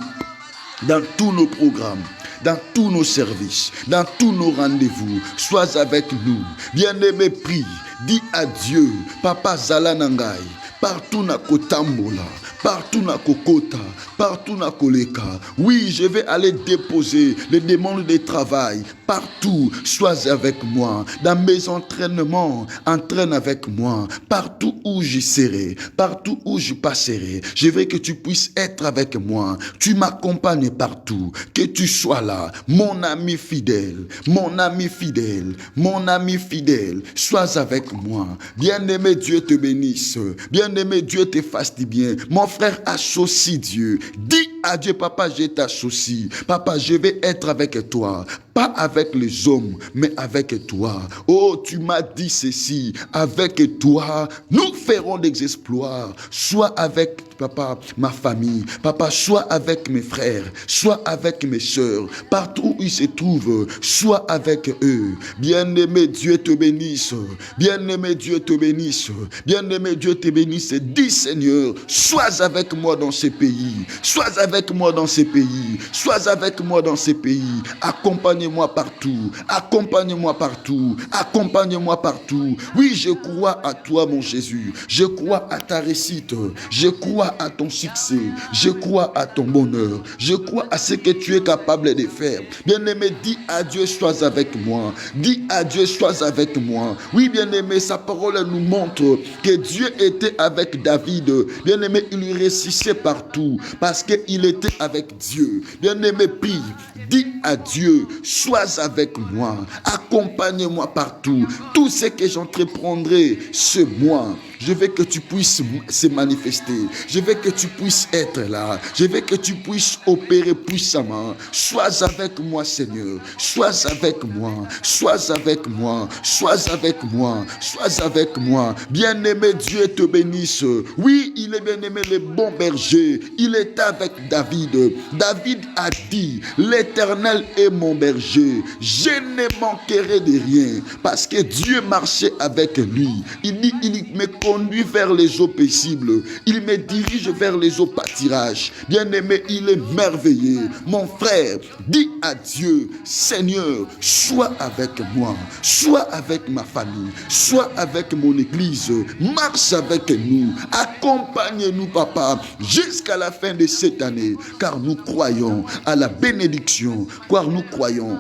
dans tous nos programmes, dans tous nos services, dans tous nos rendez-vous. Sois avec nous. Bien-aimé, prie, dis à Dieu, Papa Zalanangai, partout na Kotambola, partout na Kokota, partout na Koleka. Oui, je vais aller déposer les demandes de travail partout. Sois avec moi. Dans mes entraînements, entraîne avec moi. Partout où je serai, partout où je passerai, je veux que tu puisses être avec moi. Tu m'accompagnes partout. Que tu sois là, mon ami fidèle, mon ami fidèle, mon ami fidèle. Sois avec moi. Bien-aimé, Dieu te bénisse. Bien-aimé, Dieu te fasse du bien. Mon frère, associe Dieu. Dis à Dieu, Papa, je t'associe. Papa, je vais être avec toi. Pas avec les hommes, mais avec toi. Oh, tu m'as dit ceci. Avec toi, nous ferons des exploits. Sois avec, Papa, ma famille. Papa, sois avec mes frères. Sois avec mes soeurs. Partout où ils se trouvent, sois avec eux. Bien-aimé, Dieu te bénisse. Bien-aimé, Dieu te bénisse. Bien-aimé, Dieu te bénisse. Dis, Seigneur, sois avec moi dans ces pays. Sois avec moi dans ces pays. Sois avec moi dans ces pays. Accompagne-moi partout. Accompagne-moi partout. Accompagne-moi partout. Oui, je crois à toi, mon Jésus. Je crois à ta réussite. Je crois à ton succès. Je crois à ton bonheur. Je crois à ce que tu es capable de faire. Bien-aimé, dis à Dieu, sois avec moi. Dis à Dieu, sois avec moi. Oui, bien-aimé, sa parole nous montre que Dieu était avec David. Bien-aimé, il réussissait partout parce qu'il était avec Dieu. Bien-aimé, prie, dis à Dieu, sois avec moi. Accompagne-moi partout. Tout ce que j'entreprendrai ce mois, je veux que tu puisses se manifester. Je veux que tu puisses être là. Je veux que tu puisses opérer puissamment. Sois avec moi, Seigneur. Sois avec moi. Sois avec moi. Sois avec moi. Sois avec moi. Bien-aimé, Dieu te bénisse. Oui, il est bien-aimé, le bon berger. Il est avec David. David a dit, l'Éternel est mon berger. Je ne manquerai de rien. Parce que Dieu marchait avec lui. Il dit, il me conduit vers les eaux paisibles. Il me dirige vers les eaux pâtirages. Bien-aimé, il est merveilleux. Mon frère, dis à Dieu, Seigneur, sois avec moi. Sois avec ma famille. Sois avec mon église. Marche avec nous. Accompagne-nous, Papa, jusqu'à la fin de cette année. Car nous croyons à la bénédiction. Car nous croyons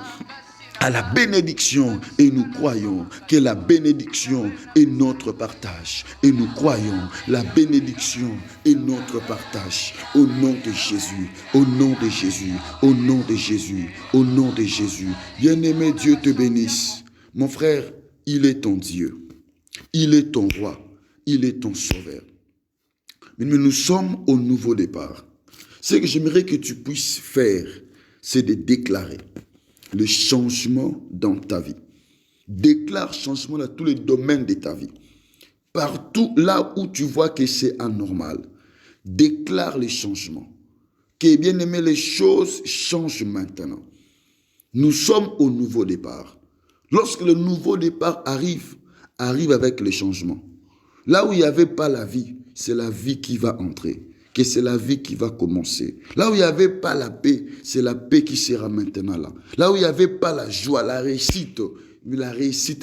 à la bénédiction et nous croyons que la bénédiction est notre partage et nous croyons la bénédiction est notre partage au nom de Jésus, au nom de Jésus, au nom de Jésus, au nom de Jésus. Bien-aimé, Dieu te bénisse. Mon frère, il est ton Dieu, il est ton roi, il est ton sauveur. Mais nous sommes au nouveau départ. Ce que j'aimerais que tu puisses faire, c'est de déclarer le changement dans ta vie. Déclare changement dans tous les domaines de ta vie. Partout là où tu vois que c'est anormal, déclare les changements. Que bien aimé, les choses changent maintenant. Nous sommes au nouveau départ. Lorsque le nouveau départ arrive avec les changements. Là où il n'y avait pas la vie, c'est la vie qui va entrer. Que c'est la vie qui va commencer. Là où il n'y avait pas la paix, c'est la paix qui sera maintenant là. Là où il n'y avait pas la joie, la réussite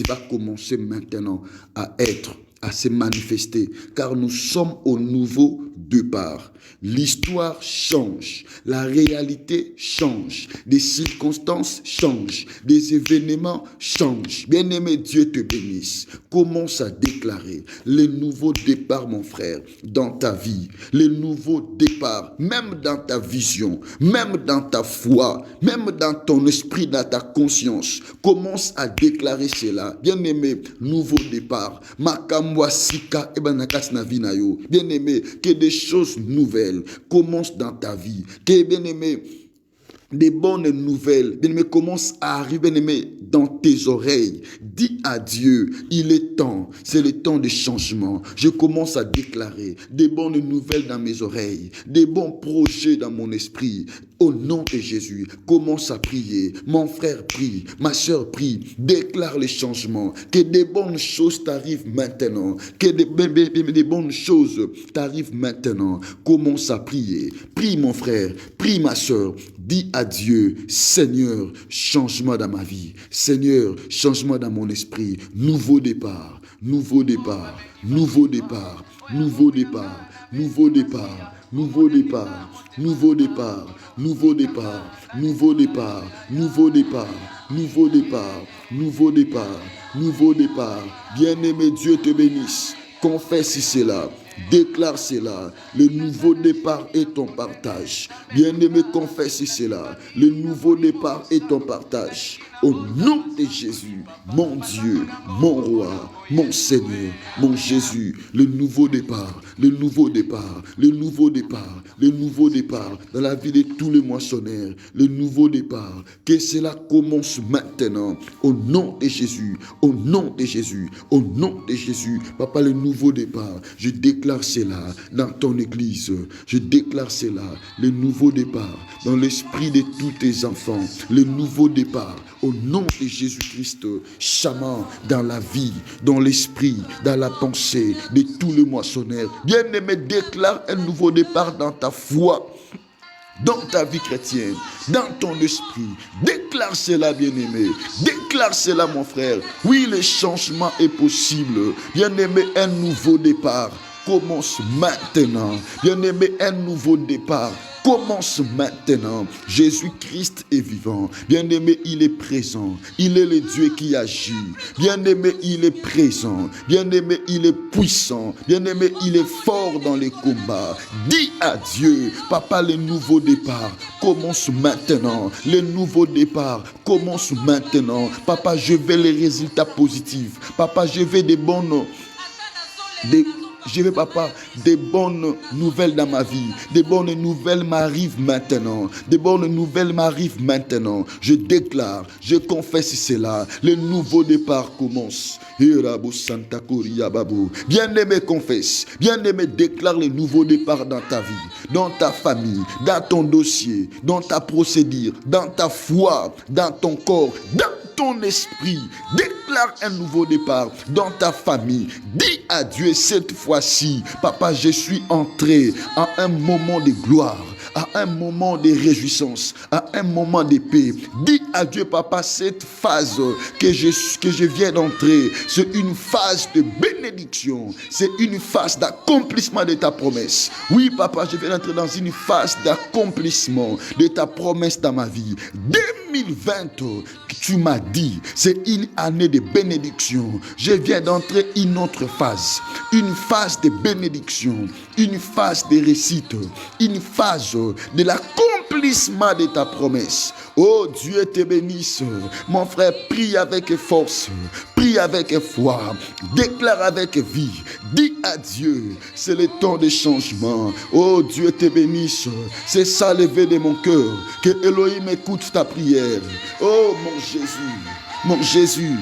va commencer maintenant à être, à se manifester. Car nous sommes au nouveau départ. L'histoire change, la réalité change, des circonstances changent, des événements changent. Bien-aimé, Dieu te bénisse. Commence à déclarer les nouveaux départs, mon frère, dans ta vie. Les nouveaux départs, même dans ta vision, même dans ta foi, même dans ton esprit, dans ta conscience. Commence à déclarer cela. Bien-aimé, nouveau départ. Makamwasika ebanakasnavinayo. Bien-aimé, que des choses nouvelles commencent dans ta vie. Que, bien-aimé, des bonnes nouvelles, bien-aimé, commencent à arriver, bien-aimé, dans tes oreilles. Dis à Dieu, il est temps, c'est le temps de changement. Je commence à déclarer des bonnes nouvelles dans mes oreilles, des bons projets dans mon esprit. Au nom de Jésus, commence à prier. Mon frère prie, ma soeur prie, déclare les changements. Que des bonnes choses t'arrivent maintenant. Que des bonnes choses t'arrivent maintenant. Commence à prier. Prie mon frère, prie ma soeur. Dis à Dieu, Seigneur, change-moi dans ma vie. Seigneur, change-moi dans mon esprit. Nouveau départ, nouveau départ, nouveau départ, nouveau départ, nouveau départ, nouveau départ, nouveau départ, nouveau départ, nouveau départ, nouveau départ, nouveau départ, nouveau départ, nouveau départ. Bien-aimé, Dieu te bénisse. Confesse cela. Déclare cela. Le nouveau départ est ton partage. Bien-aimé, confesse cela. Le nouveau départ est ton partage. Au nom de Jésus, mon Dieu, mon roi, mon Seigneur, mon Jésus, le nouveau départ, le nouveau départ, le nouveau départ, le nouveau départ dans la vie de tous les moissonneurs, le nouveau départ, que cela commence maintenant, au nom de Jésus, au nom de Jésus, au nom de Jésus. Papa, le nouveau départ, je déclare cela dans ton église, je déclare cela, le nouveau départ dans l'esprit de tous tes enfants, le nouveau départ, au nom de Jésus-Christ, chamant dans la vie, dans l'esprit, dans la pensée de tous les moissonneurs. Bien-aimé, déclare un nouveau départ dans ta foi, dans ta vie chrétienne, dans ton esprit. Déclare cela, bien-aimé. Déclare cela, mon frère. Oui, le changement est possible. Bien-aimé, un nouveau départ commence maintenant. Bien-aimé, un nouveau départ commence maintenant. Jésus-Christ est vivant. Bien-aimé, il est présent. Il est le Dieu qui agit. Bien-aimé, il est présent. Bien-aimé, il est puissant. Bien-aimé, il est fort dans les combats. Dis à Dieu, Papa, le nouveau départ commence maintenant. Le nouveau départ commence maintenant. Papa, je veux les résultats positifs. Papa, je veux papa, des bonnes nouvelles dans ma vie. Des bonnes nouvelles m'arrivent maintenant. Des bonnes nouvelles m'arrivent maintenant. Je déclare, je confesse cela. Le nouveau départ commence. Bien-aimé, confesse. Bien-aimé, déclare le nouveau départ dans ta vie, dans ta famille, dans ton dossier, dans ta procédure, dans ta foi, dans ton corps, dans ton esprit. Déclare un nouveau départ dans ta famille. Dis à Dieu cette fois-ci, Papa, je suis entré à un moment de gloire, à un moment de réjouissance, à un moment de paix. Dis à Dieu, Papa, cette phase que je viens d'entrer, c'est une phase de bénédiction, c'est une phase d'accomplissement de ta promesse. Oui, Papa, je viens d'entrer dans une phase d'accomplissement de ta promesse dans ma vie. 2020, tu m'as dit, c'est une année de bénédiction. Je viens d'entrer une autre phase de bénédiction, une phase de réussite, une phase de l'accomplissement de ta promesse. Oh, Dieu te bénisse. Mon frère, prie avec force, prie avec foi, déclare avec vie. Dis à Dieu, c'est le temps de changement. Oh, Dieu te bénisse. C'est ça levé de mon cœur. Que Elohim écoute ta prière. Oh, mon Jésus. mon Jésus,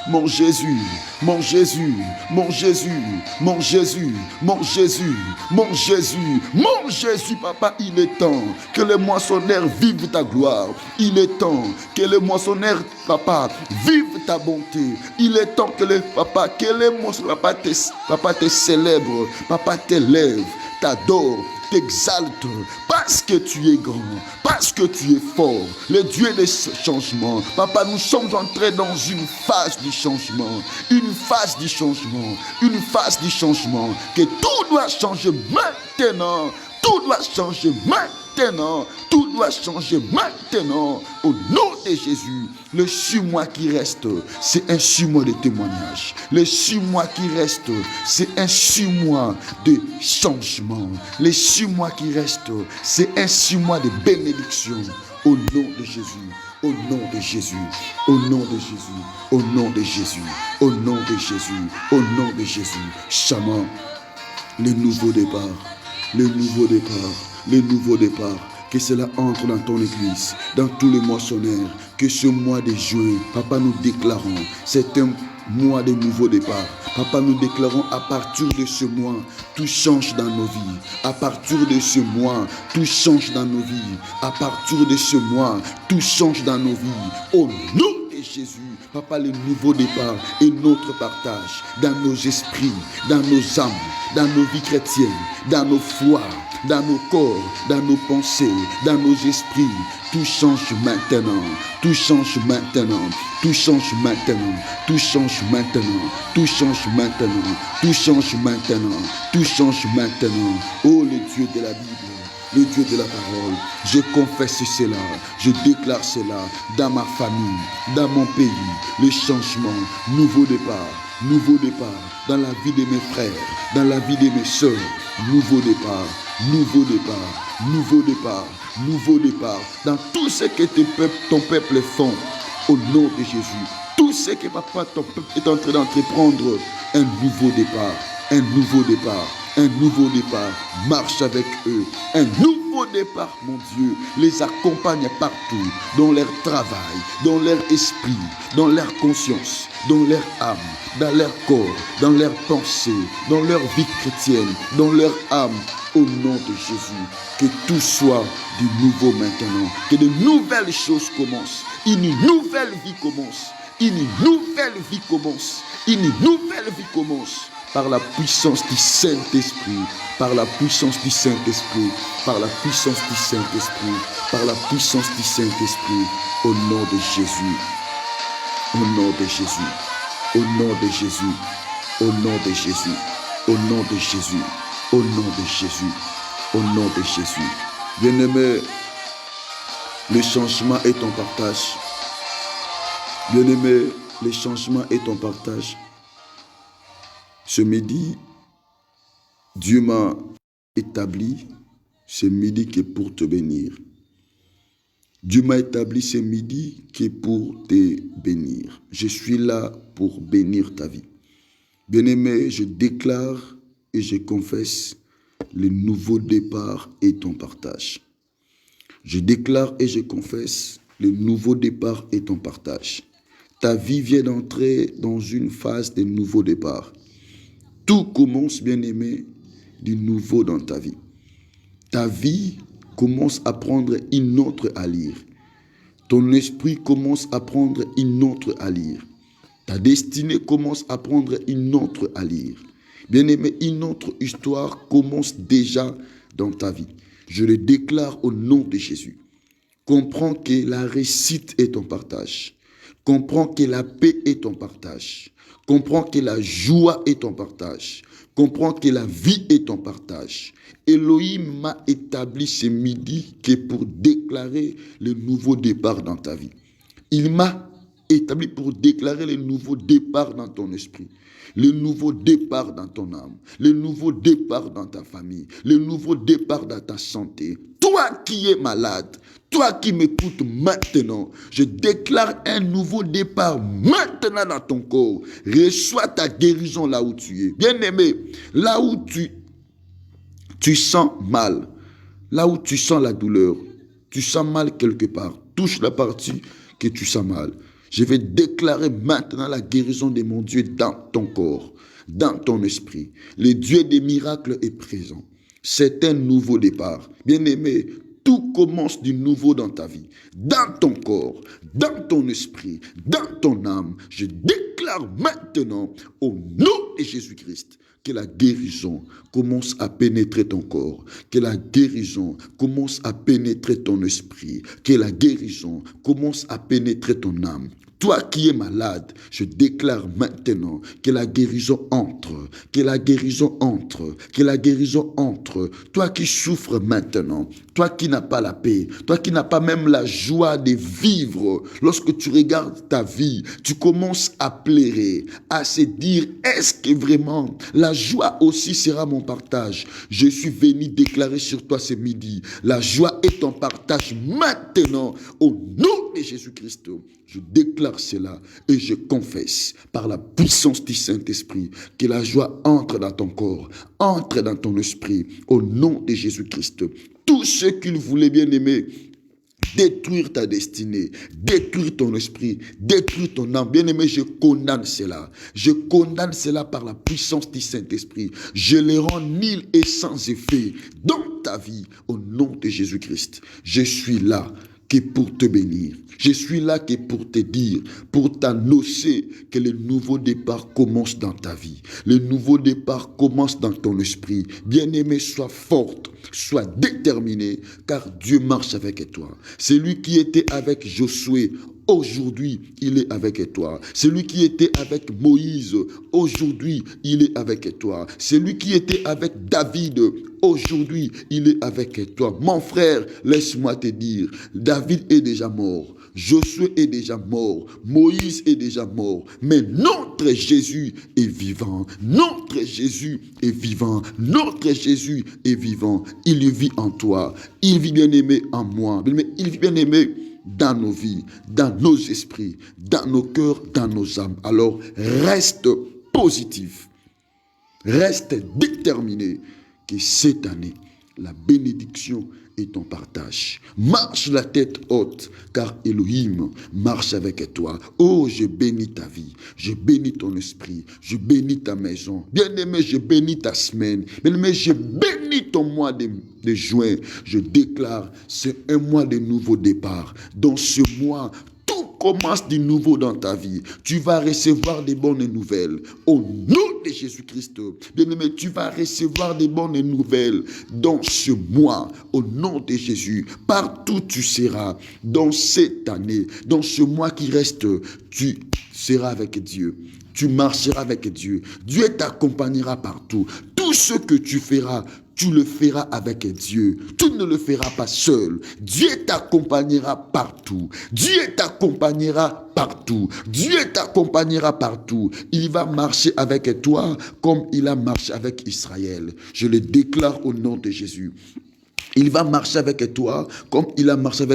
mon Jésus, mon Jésus, mon Jésus, mon Jésus, mon Jésus, mon Jésus, mon Jésus, papa, il est temps que les moissonneurs vivent ta gloire. Il est temps que les moissonneurs, papa, vivent ta bonté. Il est temps que les moissonneurs, papa, te célèbrent, papa, t'élève, t'adore, t'exalte, parce que tu es grand, parce que tu es fort, le Dieu des changements. Papa, nous sommes entrés dans une phase du changement, une phase du changement, une phase du changement, que tout doit changer maintenant, tout doit changer maintenant, tout doit changer maintenant, au nom de Jésus. Le 6 mois qui reste, c'est un 6 mois de témoignage. Le 6 mois qui reste, c'est un 6 mois de changement. Les 6 mois qui restent, c'est un 6 mois de bénédiction. Au nom de Jésus, au nom de Jésus, au nom de Jésus, au nom de Jésus, au nom de Jésus, au nom de Jésus. Chaman, le nouveau départ, le nouveau départ, le nouveau départ. Que cela entre dans ton église, dans tous les moissonneurs. Que ce mois de juin, papa, nous déclarons, c'est un mois de nouveau départ. Papa, nous déclarons à partir de ce mois, tout change dans nos vies. À partir de ce mois, tout change dans nos vies. À partir de ce mois, tout change dans nos vies. Au nom de Jésus, papa, le nouveau départ est notre partage dans nos esprits, dans nos âmes, dans nos vies chrétiennes, dans nos foi, dans nos corps, dans nos pensées, dans nos esprits. Tout change maintenant, tout change maintenant, tout change maintenant, tout change maintenant, tout change maintenant, tout change maintenant, tout change maintenant. Oh, le Dieu de la Bible, le Dieu de la parole, je confesse cela, je déclare cela dans ma famille, dans mon pays, le changement, nouveau départ dans la vie de mes frères, dans la vie de mes soeurs, nouveau départ, nouveau départ, nouveau départ, nouveau départ, dans tout ce que ton peuple font, au nom de Jésus, tout ce que papa, ton peuple est en train d'entreprendre, un nouveau départ, un nouveau départ, un nouveau départ, marche avec eux, un nouveau départ, mon Dieu, les accompagne partout, dans leur travail, dans leur esprit, dans leur conscience, dans leur âme, dans leur corps, dans leurs pensées, dans leur vie chrétienne, dans leur âme, au nom de Jésus, que tout soit du nouveau maintenant, que de nouvelles choses commencent, une nouvelle vie commence, une nouvelle vie commence, une nouvelle vie commence. Par la puissance du Saint-Esprit, par la puissance du Saint-Esprit, par la puissance du Saint-Esprit, par la puissance du Saint-Esprit, au nom de Jésus, au nom de Jésus, au nom de Jésus, au nom de Jésus, au nom de Jésus, au nom de Jésus, au nom de Jésus. Bien-aimé, le changement est ton partage. Bien-aimé, le changement est ton partage. Ce midi, Dieu m'a établi ce midi qui est pour te bénir. Dieu m'a établi ce midi qui est pour te bénir. Je suis là pour bénir ta vie. Bien-aimé, je déclare et je confesse le nouveau départ est ton partage. Je déclare et je confesse le nouveau départ est ton partage. Ta vie vient d'entrer dans une phase de nouveau départ. Tout commence, bien-aimé, du nouveau dans ta vie. Ta vie commence à prendre une autre allure. Ton esprit commence à prendre une autre allure. Ta destinée commence à prendre une autre allure. Bien-aimé, une autre histoire commence déjà dans ta vie. Je le déclare au nom de Jésus. Comprends que la réussite est ton partage. Comprends que la paix est ton partage. Comprends que la joie est ton partage. Comprends que la vie est ton partage. Elohim m'a établi ce midi que pour déclarer le nouveau départ dans ta vie. Il m'a établi pour déclarer le nouveau départ dans ton esprit, le nouveau départ dans ton âme, le nouveau départ dans ta famille, le nouveau départ dans ta santé. Toi qui es malade, toi qui m'écoutes maintenant, je déclare un nouveau départ maintenant dans ton corps. Reçois ta guérison là où tu es. Bien-aimé, là où tu sens mal, là où tu sens la douleur, tu sens mal quelque part, touche la partie que tu sens mal. Je vais déclarer maintenant la guérison de mon Dieu dans ton corps, dans ton esprit. Le Dieu des miracles est présent. C'est un nouveau départ. Bien-aimé, tout commence du nouveau dans ta vie, dans ton corps, dans ton esprit, dans ton âme. Je déclare maintenant, au nom de Jésus-Christ, que la guérison commence à pénétrer ton corps, que la guérison commence à pénétrer ton esprit, que la guérison commence à pénétrer ton âme. Toi qui es malade, je déclare maintenant que la guérison entre, que la guérison entre, que la guérison entre. Toi qui souffres maintenant, toi qui n'as pas la paix, toi qui n'as pas même la joie de vivre, lorsque tu regardes ta vie, tu commences à pleurer, à se dire, est-ce que vraiment la joie aussi sera mon partage? Je suis venu déclarer sur toi ce midi, la joie est ton partage maintenant, au nom de Jésus-Christ. Je déclare cela et je confesse par la puissance du Saint-Esprit que la joie entre dans ton corps, entre dans ton esprit, au nom de Jésus-Christ. Tout ce qu'il voulait, bien aimer, détruire ta destinée, détruire ton esprit, détruire ton âme. Bien-aimé, je condamne cela. Je condamne cela par la puissance du Saint-Esprit. Je les rends nuls et sans effet dans ta vie, au nom de Jésus-Christ. Je suis là que pour te bénir. Je suis là que pour te dire, pour t'annoncer que le nouveau départ commence dans ta vie. Le nouveau départ commence dans ton esprit. Bien-aimé, sois forte, sois déterminé, car Dieu marche avec toi. C'est lui qui était avec Josué. Aujourd'hui, il est avec toi. Celui qui était avec Moïse, aujourd'hui, il est avec toi. Celui qui était avec David, aujourd'hui, il est avec toi. Mon frère, laisse-moi te dire, David est déjà mort. Josué est déjà mort, Moïse est déjà mort, mais notre Jésus est vivant, notre Jésus est vivant, notre Jésus est vivant, il vit en toi, il vit bien aimé en moi, il vit bien aimé dans nos vies, dans nos esprits, dans nos cœurs, dans nos âmes. Alors reste positif, reste déterminé que cette année, la bénédiction est ton partage. Marche la tête haute, car Elohim marche avec toi. Oh, je bénis ta vie, je bénis ton esprit, je bénis ta maison. Bien-aimé, je bénis ta semaine. Bien-aimé, je bénis ton mois de juin. Je déclare, c'est un mois de nouveau départ. Dans ce mois, commence du nouveau dans ta vie. Tu vas recevoir des bonnes nouvelles. Au nom de Jésus-Christ, bien-aimé, tu vas recevoir des bonnes nouvelles dans ce mois. Au nom de Jésus, partout tu seras dans cette année, dans ce mois qui reste, tu seras avec Dieu. Tu marcheras avec Dieu. Dieu t'accompagnera partout. Tout ce que tu feras, tu le feras avec Dieu. Tu ne le feras pas seul. Dieu t'accompagnera partout. Dieu t'accompagnera partout. Dieu t'accompagnera partout. Il va marcher avec toi comme il a marché avec Israël. Je le déclare au nom de Jésus. Il va marcher avec toi comme il a marché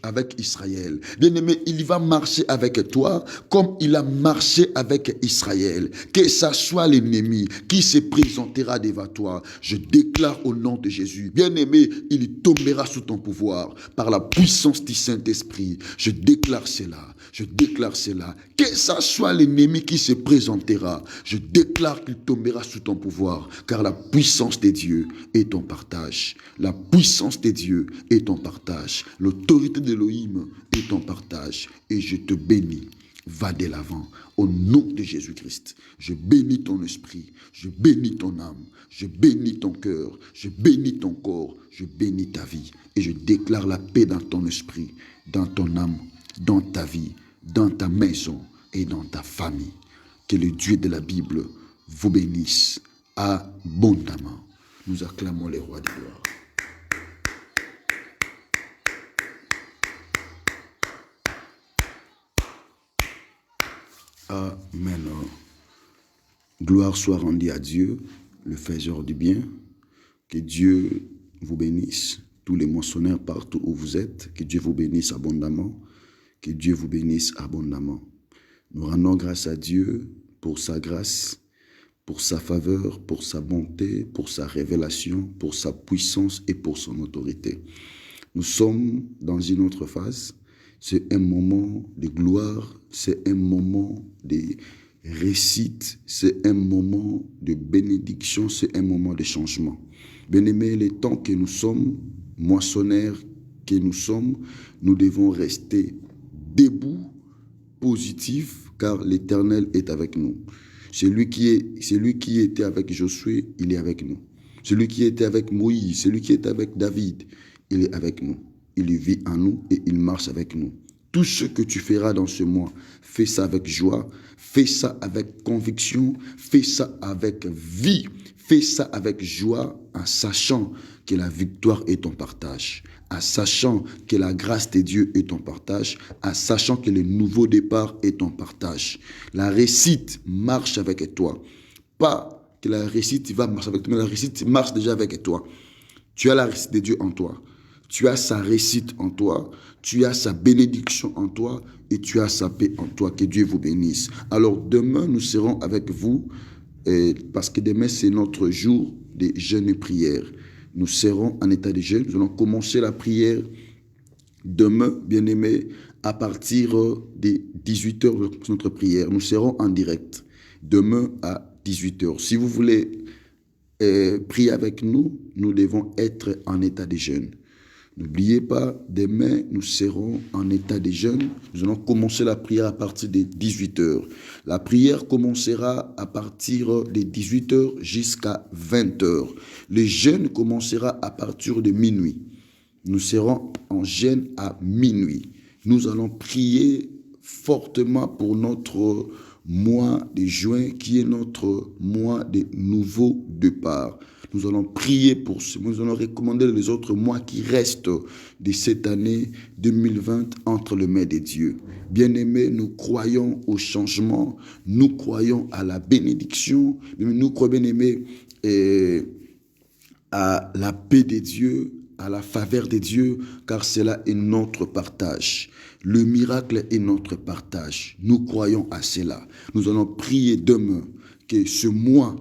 avec Israël. Bien-aimé, il va marcher avec toi comme il a marché avec Israël. Que ça soit l'ennemi qui se présentera devant toi, je déclare au nom de Jésus. Bien-aimé, il tombera sous ton pouvoir par la puissance du Saint-Esprit. Je déclare cela. Je déclare cela. Que ça soit l'ennemi qui se présentera, je déclare qu'il tombera sous ton pouvoir, car la puissance de Dieu est ton partage. La puissance de Dieu est ton partage. L'autorité d'Élohim est ton partage. Et je te bénis. Va de l'avant. Au nom de Jésus-Christ, je bénis ton esprit, je bénis ton âme, je bénis ton cœur, je bénis ton corps, je bénis ta vie. Et je déclare la paix dans ton esprit, dans ton âme, dans ta vie, dans ta maison et dans ta famille. Que le Dieu de la Bible vous bénisse abondamment. Nous acclamons les rois de gloire. Amen. Gloire soit rendue à Dieu, le faiseur du bien. Que Dieu vous bénisse, tous les moissonneurs partout où vous êtes. Que Dieu vous bénisse abondamment. Que Dieu vous bénisse abondamment. Nous rendons grâce à Dieu pour sa grâce, pour sa faveur, pour sa bonté, pour sa révélation, pour sa puissance et pour son autorité. Nous sommes dans une autre phase. c'est un moment de gloire, c'est un moment de réussite, c'est un moment de bénédiction, c'est un moment de changement. Bien-aimés, les temps que nous sommes, moissonneurs que nous sommes, nous devons rester debout, positif, car l'Éternel est avec nous. Celui qui était avec Josué, il est avec nous. Celui qui était avec Moïse, celui qui était avec David, il est avec nous. Il vit en nous et il marche avec nous. Tout ce que tu feras dans ce mois, fais ça avec joie, fais ça avec conviction, fais ça avec vie, fais ça avec joie, en sachant que la victoire est ton partage, en sachant que la grâce de Dieu est ton partage, en sachant que le nouveau départ est ton partage. La réussite marche avec toi. Pas que la réussite va marcher avec toi, mais la réussite marche déjà avec toi. Tu as la réussite de Dieu en toi. Tu as sa réussite en toi. Tu as sa bénédiction en toi. Et tu as sa paix en toi. Que Dieu vous bénisse. Alors demain, nous serons avec vous. Parce que demain, c'est notre jour de jeûne et prière. Nous serons en état de jeûne. Nous allons commencer la prière demain, bien-aimés, à partir des 18h, c'est notre prière. Nous serons en direct. Demain à 18h. Si vous voulez prier avec nous, nous devons être en état de jeûne. N'oubliez pas, demain, nous serons en état de jeûne. Nous allons commencer la prière à partir de 18h. La prière commencera à partir de 18h jusqu'à 20h. Le jeûne commencera à partir de minuit. Nous serons en jeûne à minuit. Nous allons prier fortement pour notre mois de juin, qui est notre mois de nouveau départ. Nous allons prier pour ce mois. Nous allons recommander les autres mois qui restent de cette année 2020 entre les mains de Dieu. Bien-aimés, nous croyons au changement, nous croyons à la bénédiction, nous croyons, bien-aimés, à la paix de Dieu, à la faveur de Dieu, car cela est notre partage. Le miracle est notre partage. Nous croyons à cela. Nous allons prier demain que ce mois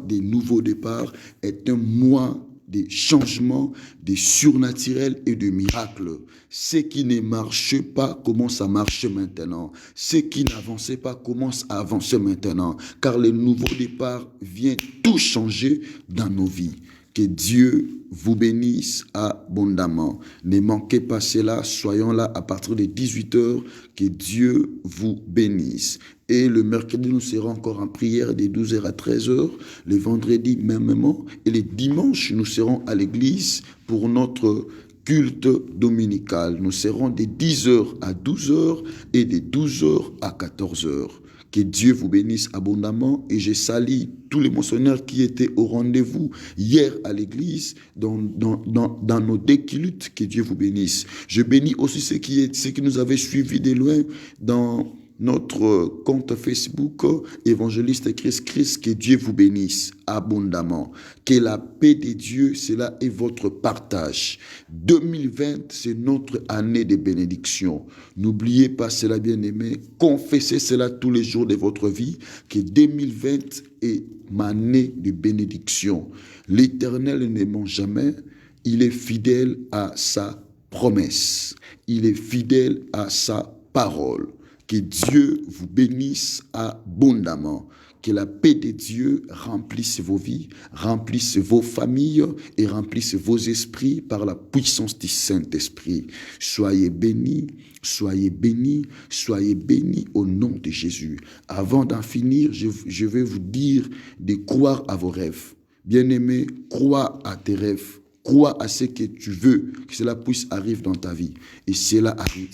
des nouveaux départs est un mois de changement, de surnaturel et de miracles. Ce qui ne marche pas commence à marcher maintenant. Ce qui n'avançait pas commence à avancer maintenant. Car le nouveau départ vient tout changer dans nos vies. Que Dieu vous bénisse abondamment. Ne manquez pas cela, soyons là à partir de 18h. Que Dieu vous bénisse. Et le mercredi, nous serons encore en prière de 12h à 13h. Le vendredi, mêmement. Et les dimanches, nous serons à l'église pour notre culte dominical. Nous serons de 10h à 12h et de 12h à 14h. Que Dieu vous bénisse abondamment et je salue tous les moissonneurs qui étaient au rendez-vous hier à l'église dans nos décultes. Que Dieu vous bénisse. Je bénis aussi ceux qui nous avaient suivis de loin dans notre compte Facebook, évangéliste Christ, que Dieu vous bénisse abondamment. Que la paix de Dieu, cela est votre partage. 2020, c'est notre année de bénédiction. N'oubliez pas cela, bien-aimés. Confessez cela tous les jours de votre vie, que 2020 est ma année de bénédiction. L'Éternel ne ment jamais. Il est fidèle à sa promesse. Il est fidèle à sa parole. Que Dieu vous bénisse abondamment. Que la paix de Dieu remplisse vos vies, remplisse vos familles et remplisse vos esprits par la puissance du Saint-Esprit. Soyez bénis, soyez bénis, soyez bénis au nom de Jésus. Avant d'en finir, je vais vous dire de croire à vos rêves. Bien-aimés, crois à tes rêves. Crois à ce que tu veux, que cela puisse arriver dans ta vie. Et cela arrive.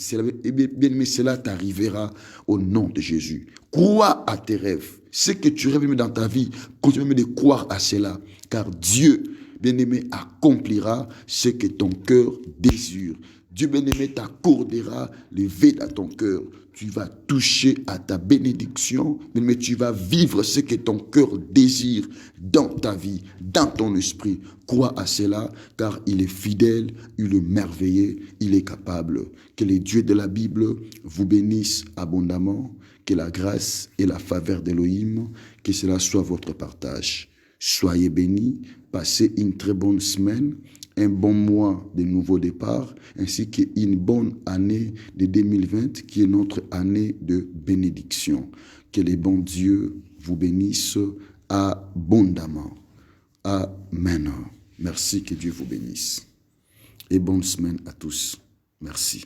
Mais cela t'arrivera au nom de Jésus. Crois à tes rêves. Ce que tu rêves dans ta vie, continue de croire à cela. Car Dieu, bien-aimé, accomplira ce que ton cœur désire. Dieu, bien-aimé, t'accordera les vœux à ton cœur. Tu vas toucher à ta bénédiction, mais tu vas vivre ce que ton cœur désire dans ta vie, dans ton esprit. Crois à cela, car il est fidèle, il est merveilleux, il est capable. Que les dieux de la Bible vous bénissent abondamment, que la grâce et la faveur d'Élohim, que cela soit votre partage. Soyez bénis, passez une très bonne semaine un bon mois de nouveau départ, ainsi qu'une bonne année de 2020 qui est notre année de bénédiction. Que le bon Dieu vous bénisse abondamment. Amen. Merci, que Dieu vous bénisse. Et bonne semaine à tous. Merci.